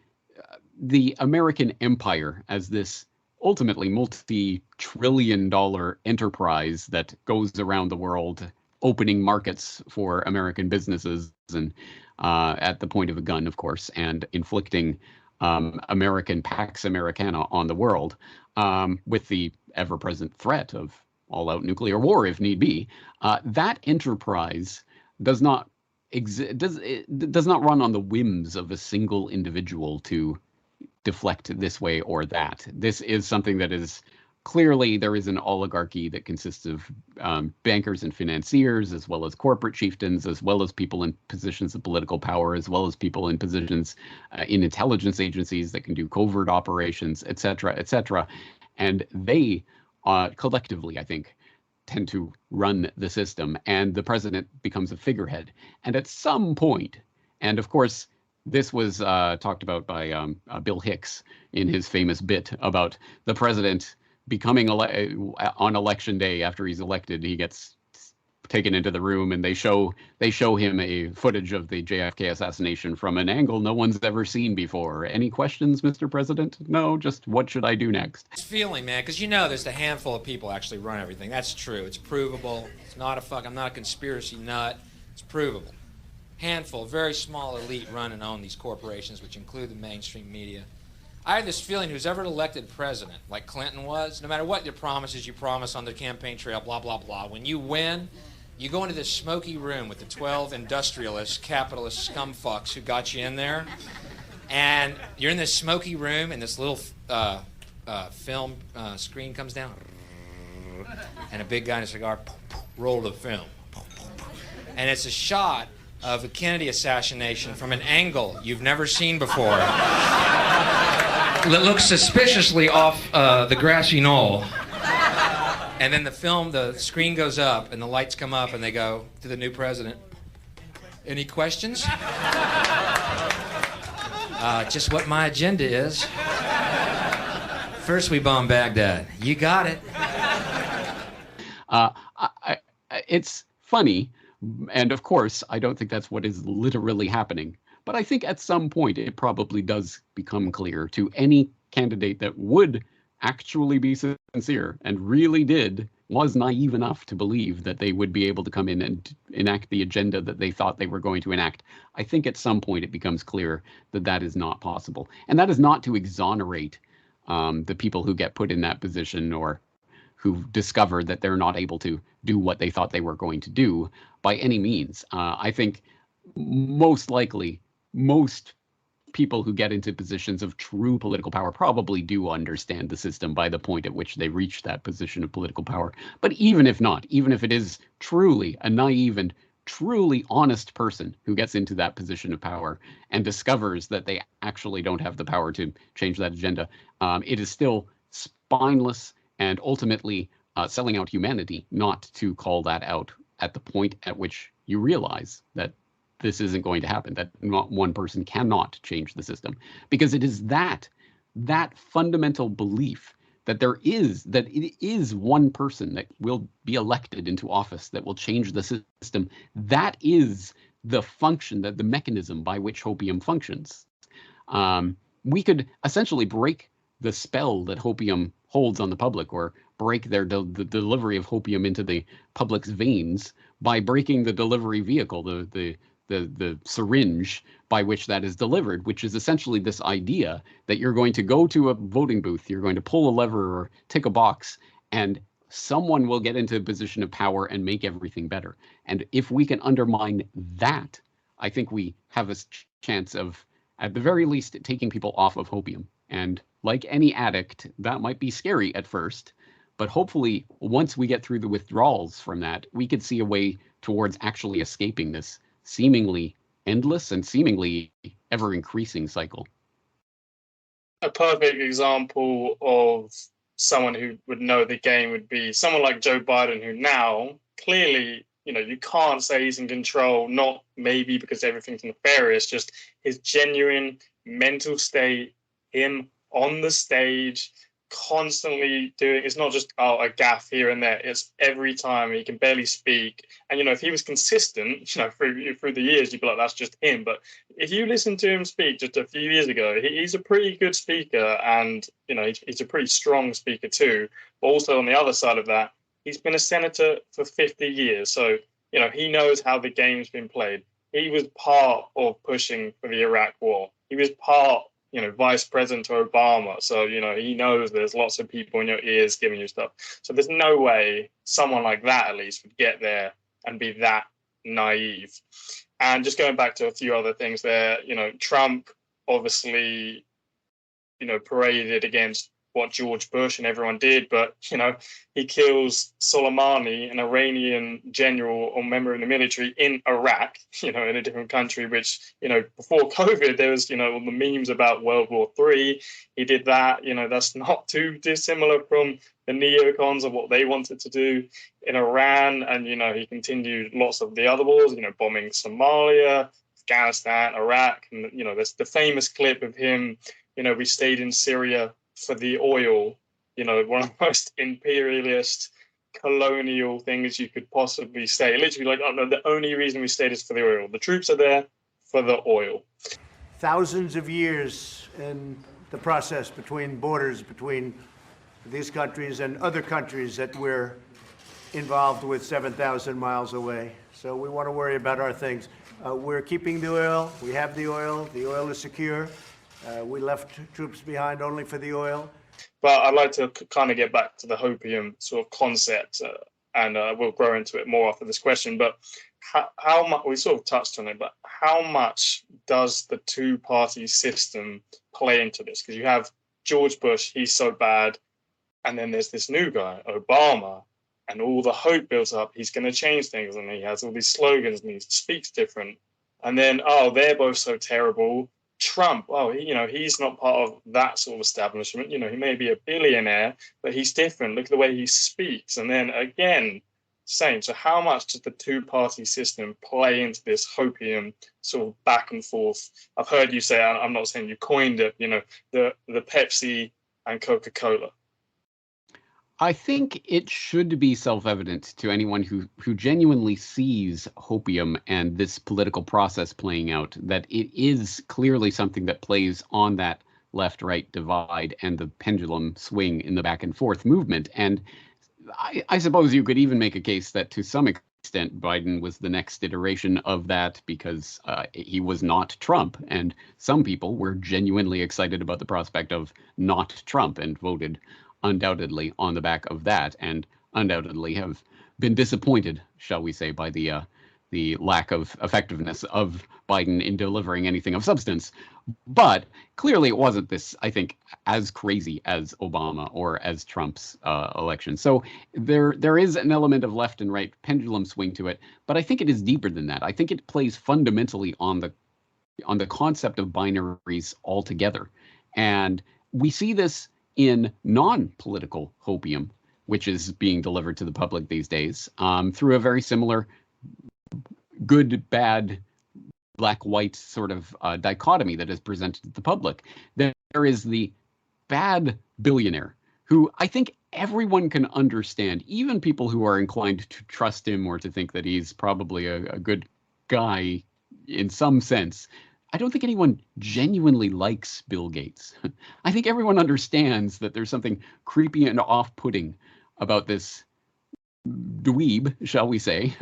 American empire as this ultimately multi-trillion-dollar enterprise that goes around the world, opening markets for American businesses, and at the point of a gun, of course, and inflicting American Pax Americana on the world, with the ever-present threat of all-out nuclear war if need be. That enterprise does not run on the whims of a single individual to deflect this way or that. This is something that is clearly, there is an oligarchy that consists of bankers and financiers, as well as corporate chieftains, as well as people in positions of political power, as well as people in positions in intelligence agencies that can do covert operations, et cetera, and they collectively, I think, tend to run the system, and the president becomes a figurehead. And at some point, and of course, this was talked about by Bill Hicks in his famous bit about the president becoming on election day, after he's elected, he gets taken into the room and they show him a footage of the JFK assassination from an angle no one's ever seen before. Any questions, Mr. President? No, just what should I do next? It's feeling, man, because there's a handful of people actually run everything. That's true. It's provable. It's not I'm not a conspiracy nut. It's provable. Handful, very small elite run and own these corporations, which include the mainstream media. I have this feeling who's ever elected president, like Clinton was, no matter what your promises you promise on the campaign trail, blah, blah, blah, when you win, you go into this smoky room with the 12 industrialist, capitalist scumfucks who got you in there, and you're in this smoky room, and this little film screen comes down, and a big guy in a cigar, roll the film, and it's a shot of a Kennedy assassination from an angle you've never seen before. It looks suspiciously off the grassy knoll. And then the screen goes up and the lights come up and they go to the new president. Any questions? Just what my agenda is. First we bomb Baghdad. You got it. It's funny. And of course, I don't think that's what is literally happening. But I think at some point it probably does become clear to any candidate that would actually be sincere and really was naive enough to believe that they would be able to come in and enact the agenda that they thought they were going to enact. I think at some point it becomes clear that that is not possible. And that is not to exonerate the people who get put in that position or who discover that they're not able to do what they thought they were going to do by any means. I think most likely, most people who get into positions of true political power probably do understand the system by the point at which they reach that position of political power. But even if not, even if it is truly a naive and truly honest person who gets into that position of power and discovers that they actually don't have the power to change that agenda, it is still spineless and ultimately selling out humanity not to call that out at the point at which you realize that this isn't going to happen, that not one person cannot change the system. Because it is that fundamental belief that it is one person that will be elected into office that will change the system. That is the function, the mechanism by which Hopium functions. We could essentially break the spell that Hopium holds on the public, or break the delivery of Hopium into the public's veins by breaking the delivery vehicle, the syringe by which that is delivered, which is essentially this idea that you're going to go to a voting booth, you're going to pull a lever or tick a box, and someone will get into a position of power and make everything better. And if we can undermine that, I think we have a chance of, at the very least, taking people off of Hopium. And like any addict, that might be scary at first, but hopefully once we get through the withdrawals from that, we could see a way towards actually escaping this seemingly endless and seemingly ever-increasing cycle. A perfect example of someone who would know the game would be someone like Joe Biden, who now clearly, you can't say he's in control, not maybe because everything's nefarious, just his genuine mental state, him on the stage, constantly doing, it's not just a gaff here and there, it's every time. He can barely speak, and if he was consistent through the years, you'd be like, that's just him. But if you listen to him speak just a few years ago, he's a pretty good speaker, and he's a pretty strong speaker too. But also on the other side of that, he's been a senator for 50 years, so he knows how the game's been played. He was part of pushing for the Iraq war. He was part vice president to Obama. So, he knows there's lots of people in your ears giving you stuff. So there's no way someone like that, at least, would get there and be that naive. And just going back to a few other things there, Trump obviously, paraded against what George Bush and everyone did, but he kills Soleimani, an Iranian general or member of the military in Iraq, in a different country, which before COVID there was all the memes about World War III. He did that. That's not too dissimilar from the neocons of what they wanted to do in Iran, and he continued lots of the other wars, bombing Somalia, Afghanistan, Iraq, and there's the famous clip of him. We stayed in Syria for the oil, one of the most imperialist, colonial things you could possibly say. Literally, like, oh no, the only reason we stayed is for the oil. The troops are there for the oil. Thousands of years in the process between borders between these countries and other countries that we're involved with 7,000 miles away. So we want to worry about our things. We're keeping the oil. We have the oil. The oil is secure. We left troops behind only for the oil. But I'd like to kind of get back to the hopium sort of concept, and we'll grow into it more after this question. But how much, we sort of touched on it, but how much does the two-party system play into this? Because you have George Bush, he's so bad, and then there's this new guy, Obama, and all the hope builds up, he's going to change things, and he has all these slogans, and he speaks different. And then, they're both so terrible. Trump, he's not part of that sort of establishment. He may be a billionaire, but he's different. Look at the way he speaks. And then again, same. So how much does the two-party system play into this hopium sort of back and forth? I've heard you say, I'm not saying you coined it, the Pepsi and Coca-Cola. I think it should be self-evident to anyone who genuinely sees hopium and this political process playing out that it is clearly something that plays on that left-right divide and the pendulum swing in the back and forth movement. And I suppose you could even make a case that to some extent Biden was the next iteration of that because he was not Trump. And some people were genuinely excited about the prospect of not Trump and voted undoubtedly on the back of that, and undoubtedly have been disappointed, shall we say, by the lack of effectiveness of Biden in delivering anything of substance. But clearly it wasn't this, I think, as crazy as Obama or as Trump's election. So there is an element of left and right pendulum swing to it, but I think it is deeper than that. I think it plays fundamentally on the concept of binaries altogether. And we see this in non-political hopium, which is being delivered to the public these days, through a very similar good, bad, black-white sort of dichotomy that is presented to the public. There is the bad billionaire who I think everyone can understand, even people who are inclined to trust him or to think that he's probably a good guy in some sense. I don't think anyone genuinely likes Bill Gates. I think everyone understands that there's something creepy and off-putting about this dweeb, shall we say.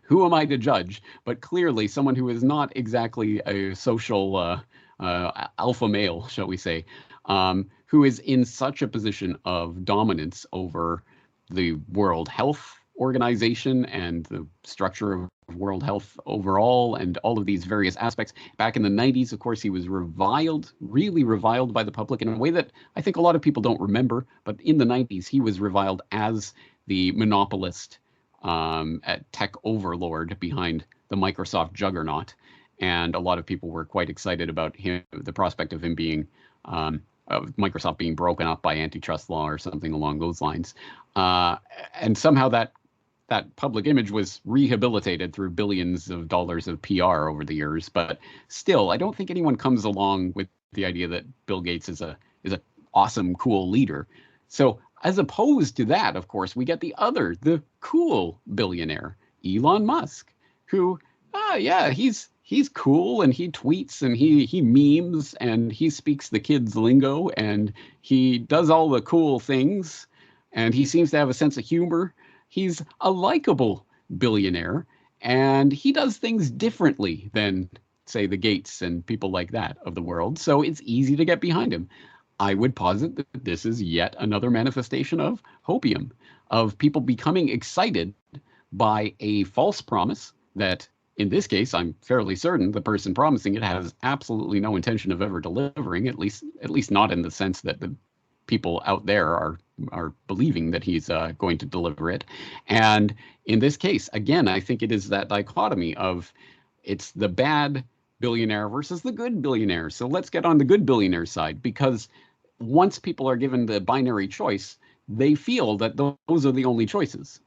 Who am I to judge? But clearly someone who is not exactly a social alpha male, shall we say, who is in such a position of dominance over the World Health Organization and the structure of World Health overall and all of these various aspects. Back in the 90s, of course, he was really reviled by the public in a way that I think a lot of people don't remember. But in the 90s, he was reviled as the monopolist tech overlord behind the Microsoft juggernaut. And a lot of people were quite excited about him, the prospect of him being Microsoft being broken up by antitrust law or something along those lines. And somehow that public image was rehabilitated through billions of dollars of PR over the years. But still, I don't think anyone comes along with the idea that Bill Gates is a awesome, cool leader. So as opposed to that, of course, we get the cool billionaire, Elon Musk, who, he's cool and he tweets and he memes and he speaks the kids' lingo and he does all the cool things and he seems to have a sense of humor. He's a likable billionaire and he does things differently than, say, the Gates and people like that of the world. So it's easy to get behind him. I would posit that this is yet another manifestation of hopium, of people becoming excited by a false promise that, in this case, I'm fairly certain the person promising it has absolutely no intention of ever delivering, at least not in the sense that the people out there are believing that he's going to deliver it. And in this case, again, I think it is that dichotomy of it's the bad billionaire versus the good billionaire. So let's get on the good billionaire side, because once people are given the binary choice, they feel that those are the only choices.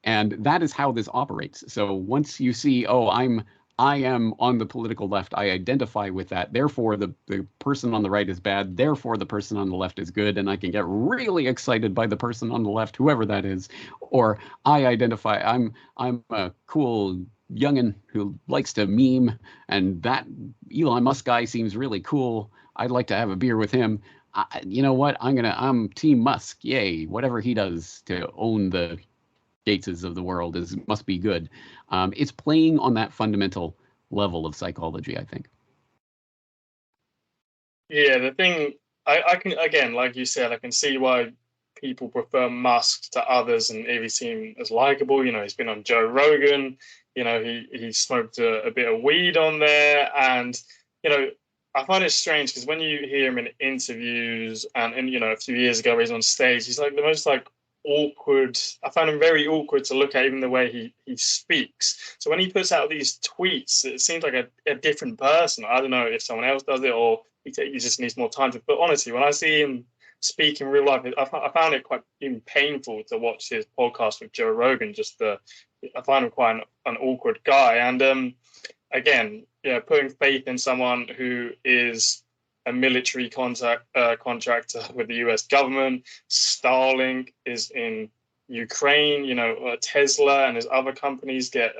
And that is how this operates. So once you see, I am on the political left, I identify with that, therefore the person on the right is bad, therefore the person on the left is good, and I can get really excited by the person on the left, whoever that is. Or I identify, I'm a cool youngin' who likes to meme, and that Elon Musk guy seems really cool. I'd like to have a beer with him. You know what? I'm Team Musk. Yay! Whatever he does to own the Gateses of the world must be good. It's playing on that fundamental level of psychology, I think. Yeah, the thing I can, again, like you said, I can see why people prefer Musk to others, and if he seems as likable, he's been on Joe Rogan. He smoked a bit of weed on there, and I find it strange because when you hear him in interviews and a few years ago he's on stage, he's like the most awkward. I found him very awkward to look at, even the way he speaks. So when he puts out these tweets, it seems like a different person. I don't know if someone else does it or he just needs more time to. But honestly, when I see him speak in real life, I found it quite even painful to watch his podcast with Joe Rogan. I find him quite an awkward guy. And again, putting faith in someone who is a military contractor with the US government. Starlink is in Ukraine. Tesla and his other companies get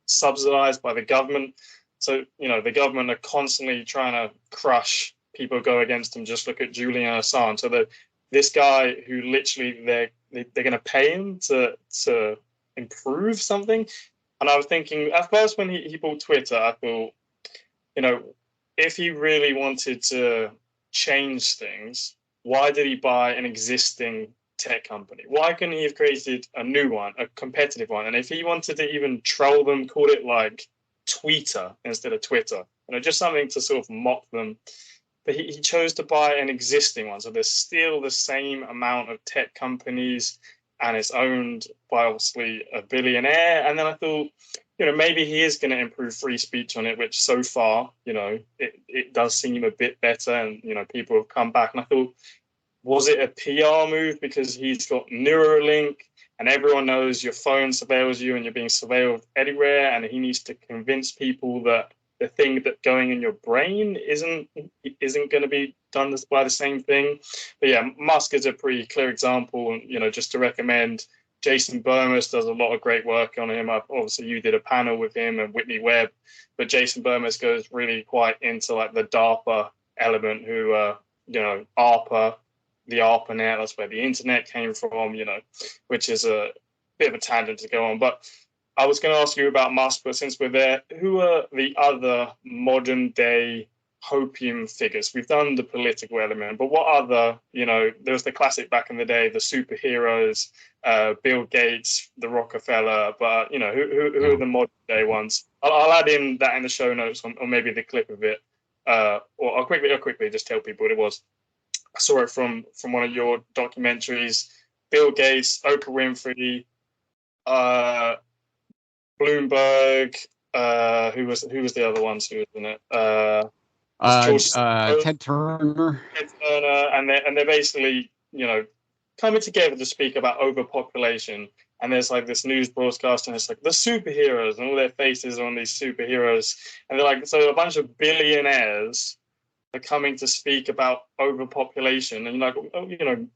subsidized by the government. So, the government are constantly trying to crush people who go against them. Just look at Julian Assange. So this guy who literally they're going to pay him to improve something. And I was thinking at first when he bought Twitter, I thought, if he really wanted to change things, why did he buy an existing tech company? Why couldn't he have created a new one, a competitive one? And if he wanted to even troll them, call it like Tweeter instead of Twitter, just something to sort of mock them. But he chose to buy an existing one. So there's still the same amount of tech companies and it's owned by obviously a billionaire. And then I thought, maybe he is going to improve free speech on it, which so far, it does seem a bit better and, people have come back. And I thought, was it a PR move because he's got Neuralink and everyone knows your phone surveils you and you're being surveilled anywhere, and he needs to convince people that the thing that going in your brain isn't going to be done by the same thing? But yeah, Musk is a pretty clear example. Just to recommend, Jason Burmis does a lot of great work on him. Obviously, you did a panel with him and Whitney Webb, but Jason Burmis goes really quite into the DARPA element, who, ARPA, the ARPANET, that's where the internet came from, which is a bit of a tangent to go on. But I was going to ask you about Musk, but since we're there, who are the other modern day hopium figures? We've done the political element, but what other, there was the classic back in the day, the superheroes, Bill Gates, the Rockefeller, but who are the modern day ones? I'll add in that in the show notes, or maybe the clip of it, or I'll quickly just tell people what it was. I saw it from one of your documentaries. Bill Gates, Oprah Winfrey, Bloomberg, who was the other ones who was in it? Ted Turner. And they're basically, coming together to speak about overpopulation. And there's this news broadcast, and it's the superheroes, and all their faces are on these superheroes. And they're so a bunch of billionaires are coming to speak about overpopulation, and like,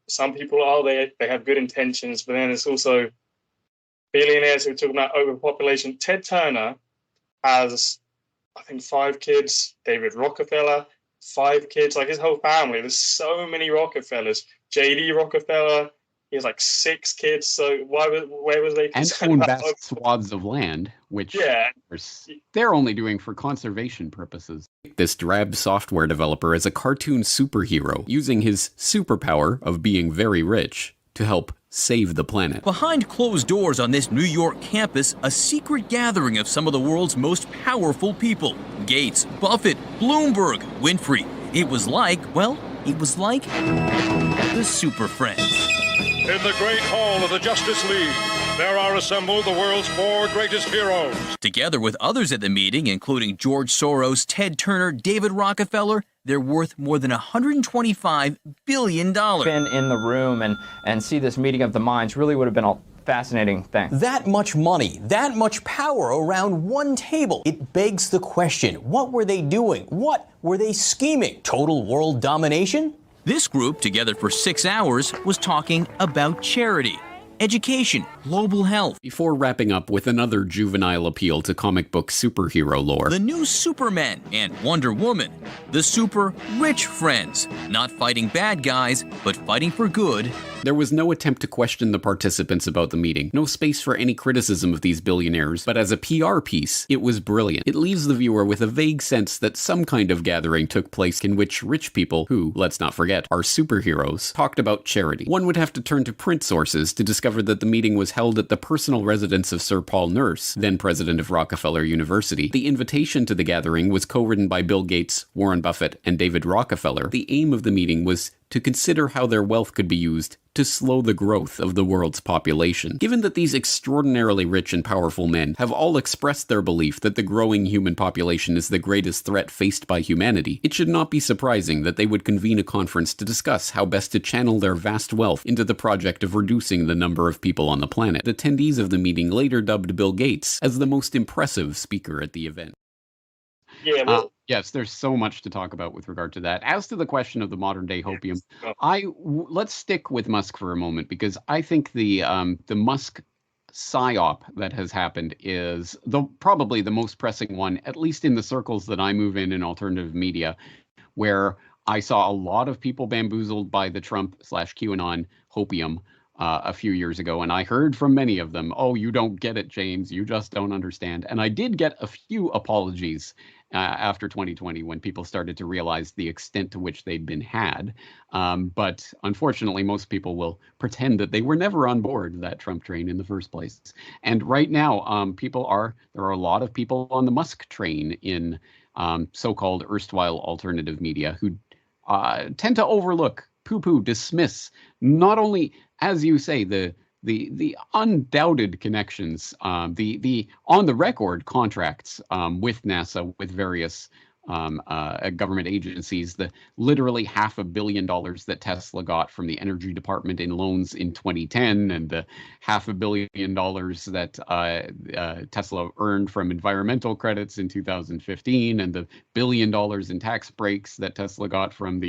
some people are they have good intentions, but then it's also billionaires who are talking about overpopulation. Ted Turner has, I think, 5 kids. David Rockefeller, 5 kids. Like his whole family. There's so many Rockefellers. J.D. Rockefeller, he has like 6 kids. So where was they? And own vast swaths of land, which they're only doing for conservation purposes. This drab software developer is a cartoon superhero using his superpower of being very rich to help save the planet. Behind closed doors on this New York campus, a secret gathering of some of the world's most powerful people. Gates, Buffett, Bloomberg, Winfrey. It was like the Super Friends. In the great hall of the Justice League, there are assembled the world's 4 greatest heroes. Together with others at the meeting, including George Soros, Ted Turner, David Rockefeller, they're worth more than $125 billion. Been in the room and see this meeting of the minds really would have been a fascinating thing. That much money, that much power around one table. It begs the question, what were they doing? What were they scheming? Total world domination? This group, together for 6 hours, was talking about charity, education, global health. Before wrapping up with another juvenile appeal to comic book superhero lore. The new Superman and Wonder Woman. The super rich friends. Not fighting bad guys, but fighting for good. There was no attempt to question the participants about the meeting. No space for any criticism of these billionaires, but as a PR piece, it was brilliant. It leaves the viewer with a vague sense that some kind of gathering took place in which rich people, who, let's not forget, are superheroes, talked about charity. One would have to turn to print sources to discover that the meeting was held at the personal residence of Sir Paul Nurse, then president of Rockefeller University. The invitation to the gathering was co-written by Bill Gates, Warren Buffett, and David Rockefeller. The aim of the meeting was to consider how their wealth could be used to slow the growth of the world's population. Given that these extraordinarily rich and powerful men have all expressed their belief that the growing human population is the greatest threat faced by humanity, it should not be surprising that they would convene a conference to discuss how best to channel their vast wealth into the project of reducing the number of people on the planet. The attendees of the meeting later dubbed Bill Gates as the most impressive speaker at the event. Yeah, yes, there's so much to talk about with regard to that. As to the question of the modern day hopium, let's stick with Musk for a moment, because I think the Musk psyop that has happened is probably the most pressing one, at least in the circles that I move in alternative media, where I saw a lot of people bamboozled by the Trump/QAnon hopium a few years ago, and I heard from many of them, "Oh, you don't get it, James. You just don't understand." And I did get a few apologies after 2020 when people started to realize the extent to which they'd been had. But unfortunately, most people will pretend that they were never on board that Trump train in the first place. And right now, there are a lot of people on the Musk train in so-called erstwhile alternative media who tend to overlook, poo-poo, dismiss, not only, as you say, the undoubted connections, the on the record contracts with NASA, with various government agencies, the literally $500 million that Tesla got from the Energy Department in loans in 2010, and the $500 million that Tesla earned from environmental credits in 2015, and the $1 billion in tax breaks that Tesla got from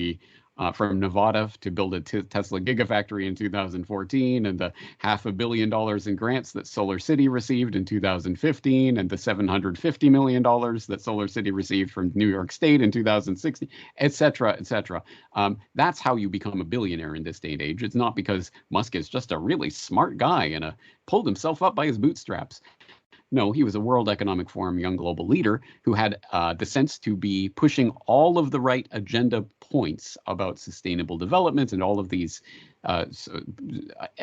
from Nevada to build a Tesla Gigafactory in 2014, and the $500 million in grants that Solar City received in 2015, and the $750 million that Solar City received from New York State in 2016, et cetera, et cetera. That's how you become a billionaire in this day and age. It's not because Musk is just a really smart guy and pulled himself up by his bootstraps. No, he was a World Economic Forum young global leader who had the sense to be pushing all of the right agenda points about sustainable development and all of these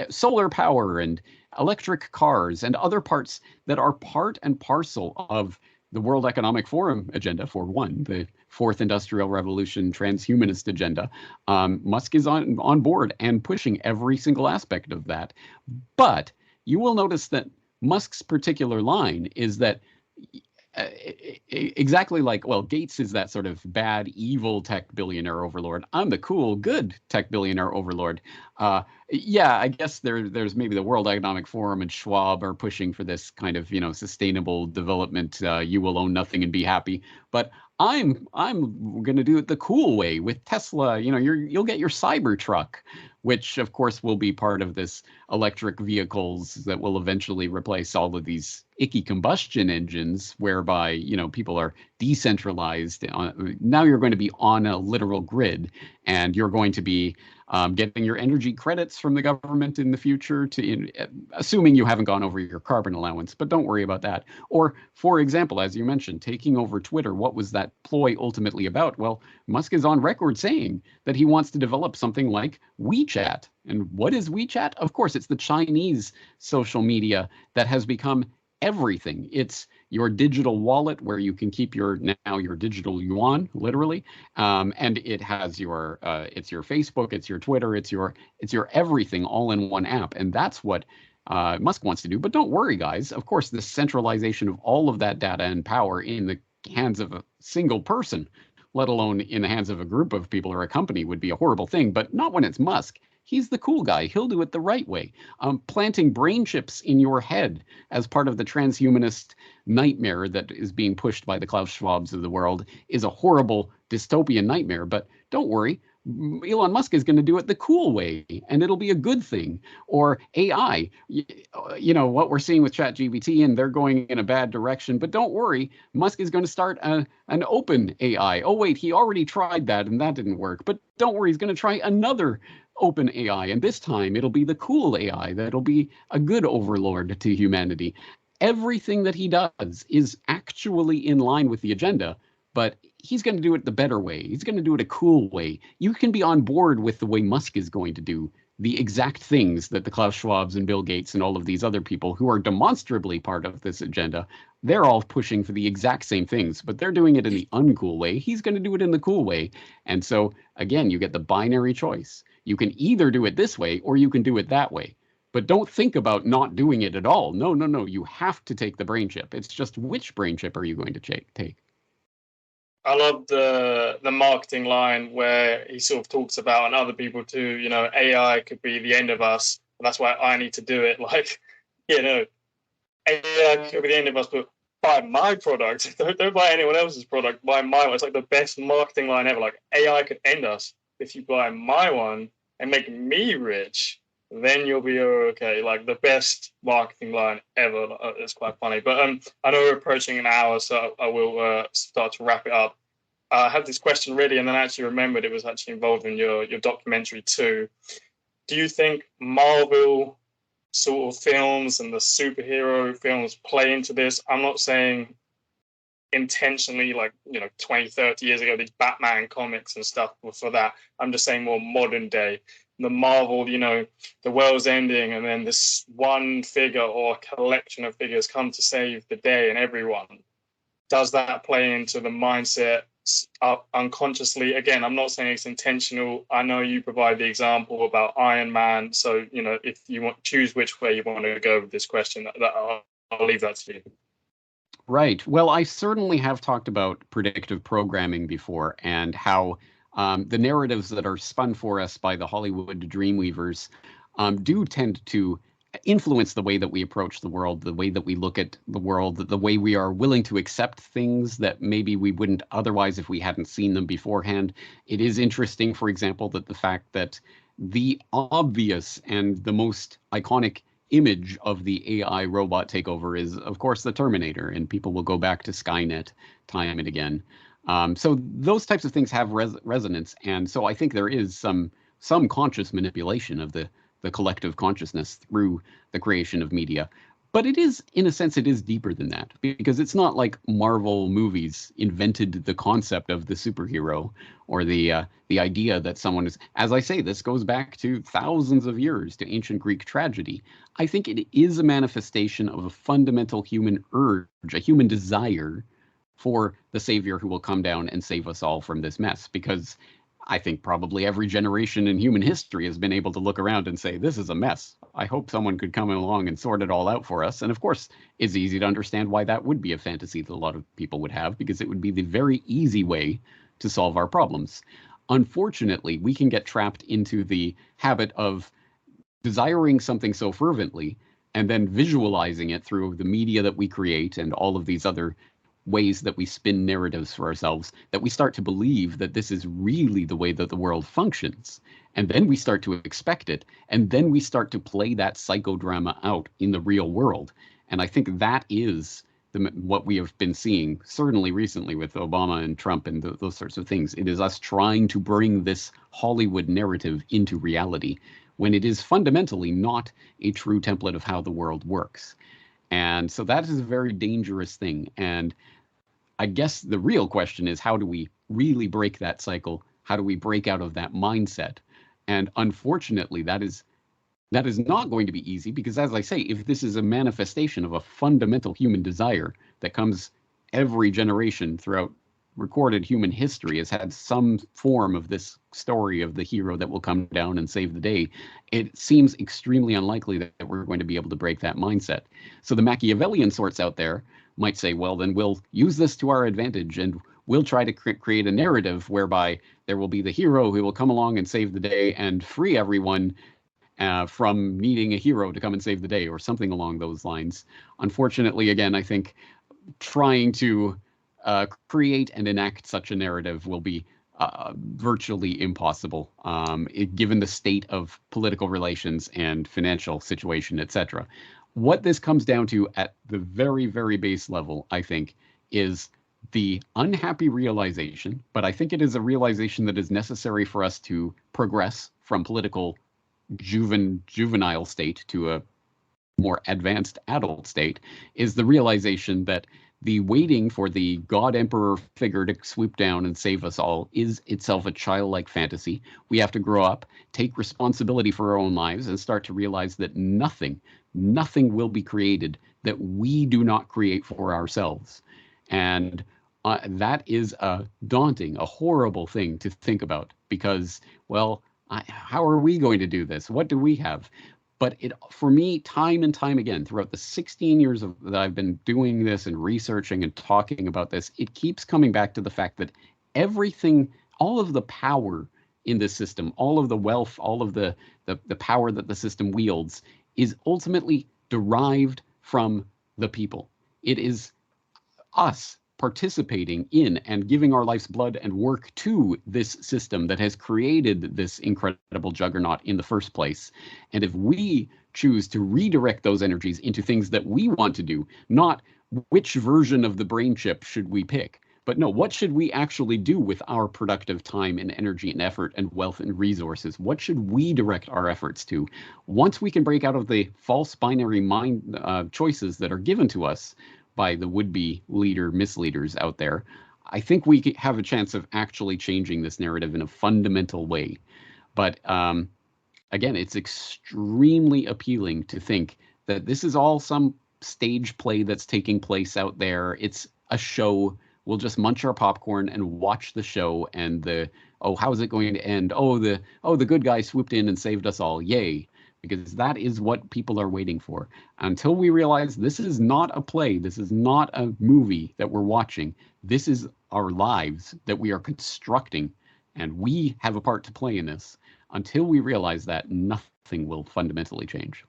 solar power and electric cars and other parts that are part and parcel of the World Economic Forum agenda, for one, the Fourth Industrial Revolution transhumanist agenda. Musk is on board and pushing every single aspect of that. But you will notice that Musk's particular line is that exactly like, well, Gates is that sort of bad, evil tech billionaire overlord. I'm the cool, good tech billionaire overlord. Yeah, I guess there's maybe the World Economic Forum and Schwab are pushing for this kind of, sustainable development. You will own nothing and be happy. But I'm going to do it the cool way with Tesla. You know, you'll get your Cybertruck, which of course will be part of this electric vehicles that will eventually replace all of these icky combustion engines, whereby, you know, people are decentralized. Now you're going to be on a literal grid, and you're going to be getting your energy credits from the government in the future, assuming you haven't gone over your carbon allowance, but don't worry about that. Or, for example, as you mentioned, taking over Twitter, what was that ploy ultimately about? Well, Musk is on record saying that he wants to develop something like WeChat. And what is WeChat? Of course, it's the Chinese social media that has become everything. It's your digital wallet where you can keep your digital yuan, literally, and it has your it's your Facebook, it's your Twitter, it's your everything all in one app, and that's what Musk wants to do. But don't worry, guys. Of course, the centralization of all of that data and power in the hands of a single person, let alone in the hands of a group of people or a company, would be a horrible thing. But not when it's Musk. He's the cool guy. He'll do it the right way. Planting brain chips in your head as part of the transhumanist nightmare that is being pushed by the Klaus Schwabs of the world is a horrible dystopian nightmare. But don't worry, Elon Musk is going to do it the cool way, and it'll be a good thing. Or AI, you know, what we're seeing with ChatGPT, and they're going in a bad direction. But don't worry, Musk is going to start an open AI. Oh, wait, he already tried that, and that didn't work. But don't worry, he's going to try another open AI, and this time it'll be the cool AI that'll be a good overlord to humanity. Everything that he does is actually in line with the agenda, but he's going to do it the better way. He's going to do it a cool way. You can be on board with the way Musk is going to do the exact things that the Klaus Schwabs and Bill Gates and all of these other people who are demonstrably part of this agenda, they're all pushing for the exact same things, but they're doing it in the uncool way. He's going to do it in the cool way. And so, again, you get the binary choice. You can either do it this way or you can do it that way. But don't think about not doing it at all. No, no, no. You have to take the brain chip. It's just which brain chip are you going to take? I love the marketing line where he sort of talks about, and other people too, you know, AI could be the end of us. And that's why I need to do it. Like, you know, AI could be the end of us, but buy my product. Don't buy anyone else's product. Buy my one. It's like the best marketing line ever. Like, AI could end us. If you buy my one and make me rich, then you'll be okay. Like, the best marketing line ever. It's quite funny. But I know we're approaching an hour, so I will start to wrap it up. I had this question ready, and then I actually remembered it was actually involved in your documentary too. Do you think Marvel sort of films and the superhero films play into this? I'm not saying intentionally, like, you know, 20, 30 years ago, these Batman comics and stuff were for that. I'm just saying more modern day. The Marvel, you know, the world's ending, and then this one figure or collection of figures come to save the day and everyone. Does that play into the mindset unconsciously? Again, I'm not saying it's intentional. I know you provide the example about Iron Man. So, you know, if you want choose which way you want to go with this question, I'll leave that to you. Right. Well, I certainly have talked about predictive programming before, and how the narratives that are spun for us by the Hollywood dreamweavers do tend to influence the way that we approach the world, the way that we look at the world, the way we are willing to accept things that maybe we wouldn't otherwise if we hadn't seen them beforehand. It is interesting, for example, that the fact that the obvious and the most iconic image of the AI robot takeover is, of course, the Terminator, and people will go back to Skynet time and again. So those types of things have resonance, and so I think there is some conscious manipulation of the collective consciousness through the creation of media. But it is, in a sense, it is deeper than that, because it's not like Marvel movies invented the concept of the superhero or the idea that someone is, as I say, this goes back to thousands of years, to ancient Greek tragedy. I think it is a manifestation of a fundamental human urge, a human desire for the savior who will come down and save us all from this mess, because I think probably every generation in human history has been able to look around and say, this is a mess. I hope someone could come along and sort it all out for us. And of course, it's easy to understand why that would be a fantasy that a lot of people would have, because it would be the very easy way to solve our problems. Unfortunately, we can get trapped into the habit of desiring something so fervently and then visualizing it through the media that we create and all of these other ways that we spin narratives for ourselves that we start to believe that this is really the way that the world functions. And then we start to expect it. And then we start to play that psychodrama out in the real world. And I think that is what we have been seeing, certainly recently with Obama and Trump and those sorts of things. It is us trying to bring this Hollywood narrative into reality when it is fundamentally not a true template of how the world works. And so that is a very dangerous thing. And I guess the real question is, how do we really break that cycle? How do we break out of that mindset? And unfortunately, that is not going to be easy because, as I say, if this is a manifestation of a fundamental human desire that comes every generation throughout recorded human history has had some form of this story of the hero that will come down and save the day, it seems extremely unlikely that we're going to be able to break that mindset. So the Machiavellian sorts out there might say, well, then we'll use this to our advantage and we'll try to create a narrative whereby there will be the hero who will come along and save the day and free everyone from needing a hero to come and save the day, or something along those lines. Unfortunately, again, I think trying to create and enact such a narrative will be virtually impossible, given the state of political relations and financial situation, etc. What this comes down to at the very, very base level, I think, is the unhappy realization, but I think it is a realization that is necessary for us to progress from political juvenile state to a more advanced adult state, is the realization that the waiting for the God Emperor figure to swoop down and save us all is itself a childlike fantasy. We have to grow up, take responsibility for our own lives, and start to realize that nothing will be created that we do not create for ourselves. And that is a daunting, a horrible thing to think about because, well, how are we going to do this? What do we have? But for me, time and time again, throughout the 16 years that I've been doing this and researching and talking about this, it keeps coming back to the fact that everything, all of the power in this system, all of the wealth, all of the power that the system wields is ultimately derived from the people. It is us participating in and giving our life's blood and work to this system that has created this incredible juggernaut in the first place. And if we choose to redirect those energies into things that we want to do, not which version of the brain chip should we pick, but no, what should we actually do with our productive time and energy and effort and wealth and resources? What should we direct our efforts to? Once we can break out of the false binary mind choices that are given to us by the would-be misleaders out there, I think we have a chance of actually changing this narrative in a fundamental way. But again, it's extremely appealing to think that this is all some stage play that's taking place out there. It's a show. We'll just munch our popcorn and watch the show, and how is it going to end? The good guy swooped in and saved us all. Yay. Because that is what people are waiting for. Until we realize this is not a play, this is not a movie that we're watching, this is our lives that we are constructing, and we have a part to play in this. Until we realize that, nothing will fundamentally change.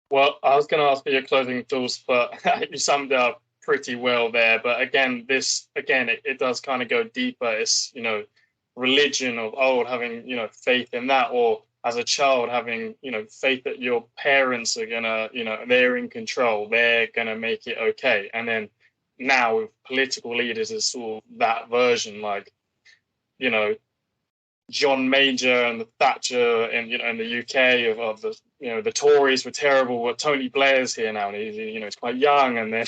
Well, I was going to ask for your closing thoughts, but you summed it up pretty well there. But again, it does kind of go deeper. It's, religion of having, faith in that, or as a child having, faith that your parents are gonna, they're in control, they're gonna make it okay. And then now with political leaders is sort of that version, like, John Major and the Thatcher and in the UK of the the Tories were terrible. But Tony Blair's here now, and he's quite young, and then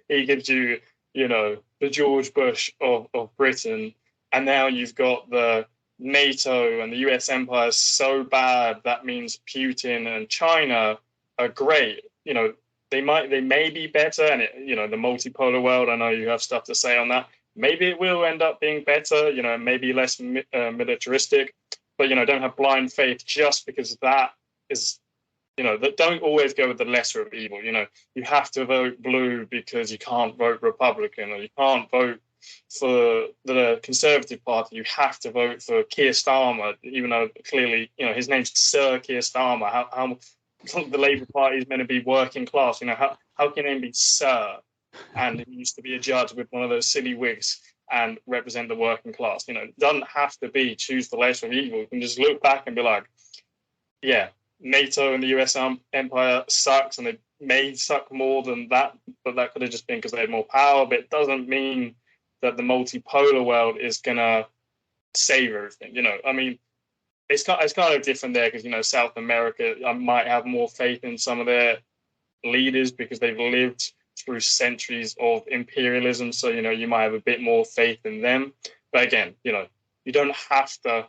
he gives you the George Bush of Britain, and now you've got the NATO and the US empire is so bad that means Putin and China are great. They may be better, and the multipolar world, I know you have stuff to say on that. Maybe it will end up being better, maybe less militaristic, but don't have blind faith just because that is, that don't always go with the lesser of evil. You have to vote blue because you can't vote Republican, or you can't vote for the Conservative Party. You have to vote for Keir Starmer, even though clearly, his name's Sir Keir Starmer. How the Labour Party is meant to be working class. How can it be Sir? and he used to be a judge with one of those silly wigs and represent the working class. You know, it doesn't have to be choose the lesser of evil. You can just look back and be like, yeah, NATO and the US empire sucks, and they may suck more than that, but that could have just been because they had more power. But it doesn't mean that the multipolar world is gonna save everything. You know, I mean, it's kind of different there because, you know, South America, I might have more faith in some of their leaders because they've lived through centuries of imperialism. So, you know, you might have a bit more faith in them. But again, you know, you don't have to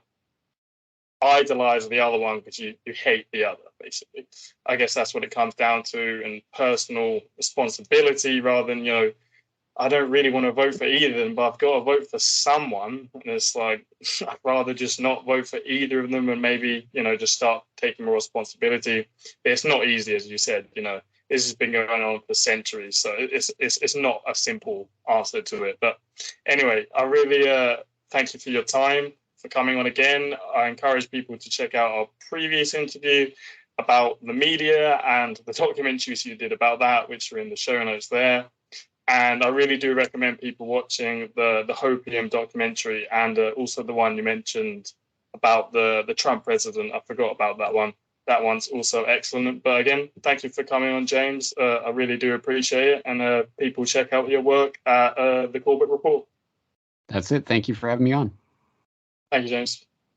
idolize the other one because you hate the other, basically. I guess that's what it comes down to, and personal responsibility rather than, you know, I don't really want to vote for either of them, but I've got to vote for someone. And it's like, I'd rather just not vote for either of them and maybe, you know, just start taking more responsibility. But it's not easy, as you said, you know, this has been going on for centuries. So it's not a simple answer to it. But anyway, I really thank you for your time, for coming on again. I encourage people to check out our previous interview about the media and the documentaries you did about that, which are in the show notes there. And I really do recommend people watching the Hopium documentary and also the one you mentioned about the Trump president. I forgot about that one. That one's also excellent. But again, thank you for coming on, James. I really do appreciate it. And people check out your work at the Corbett Report. That's it. Thank you for having me on. Thank you, James.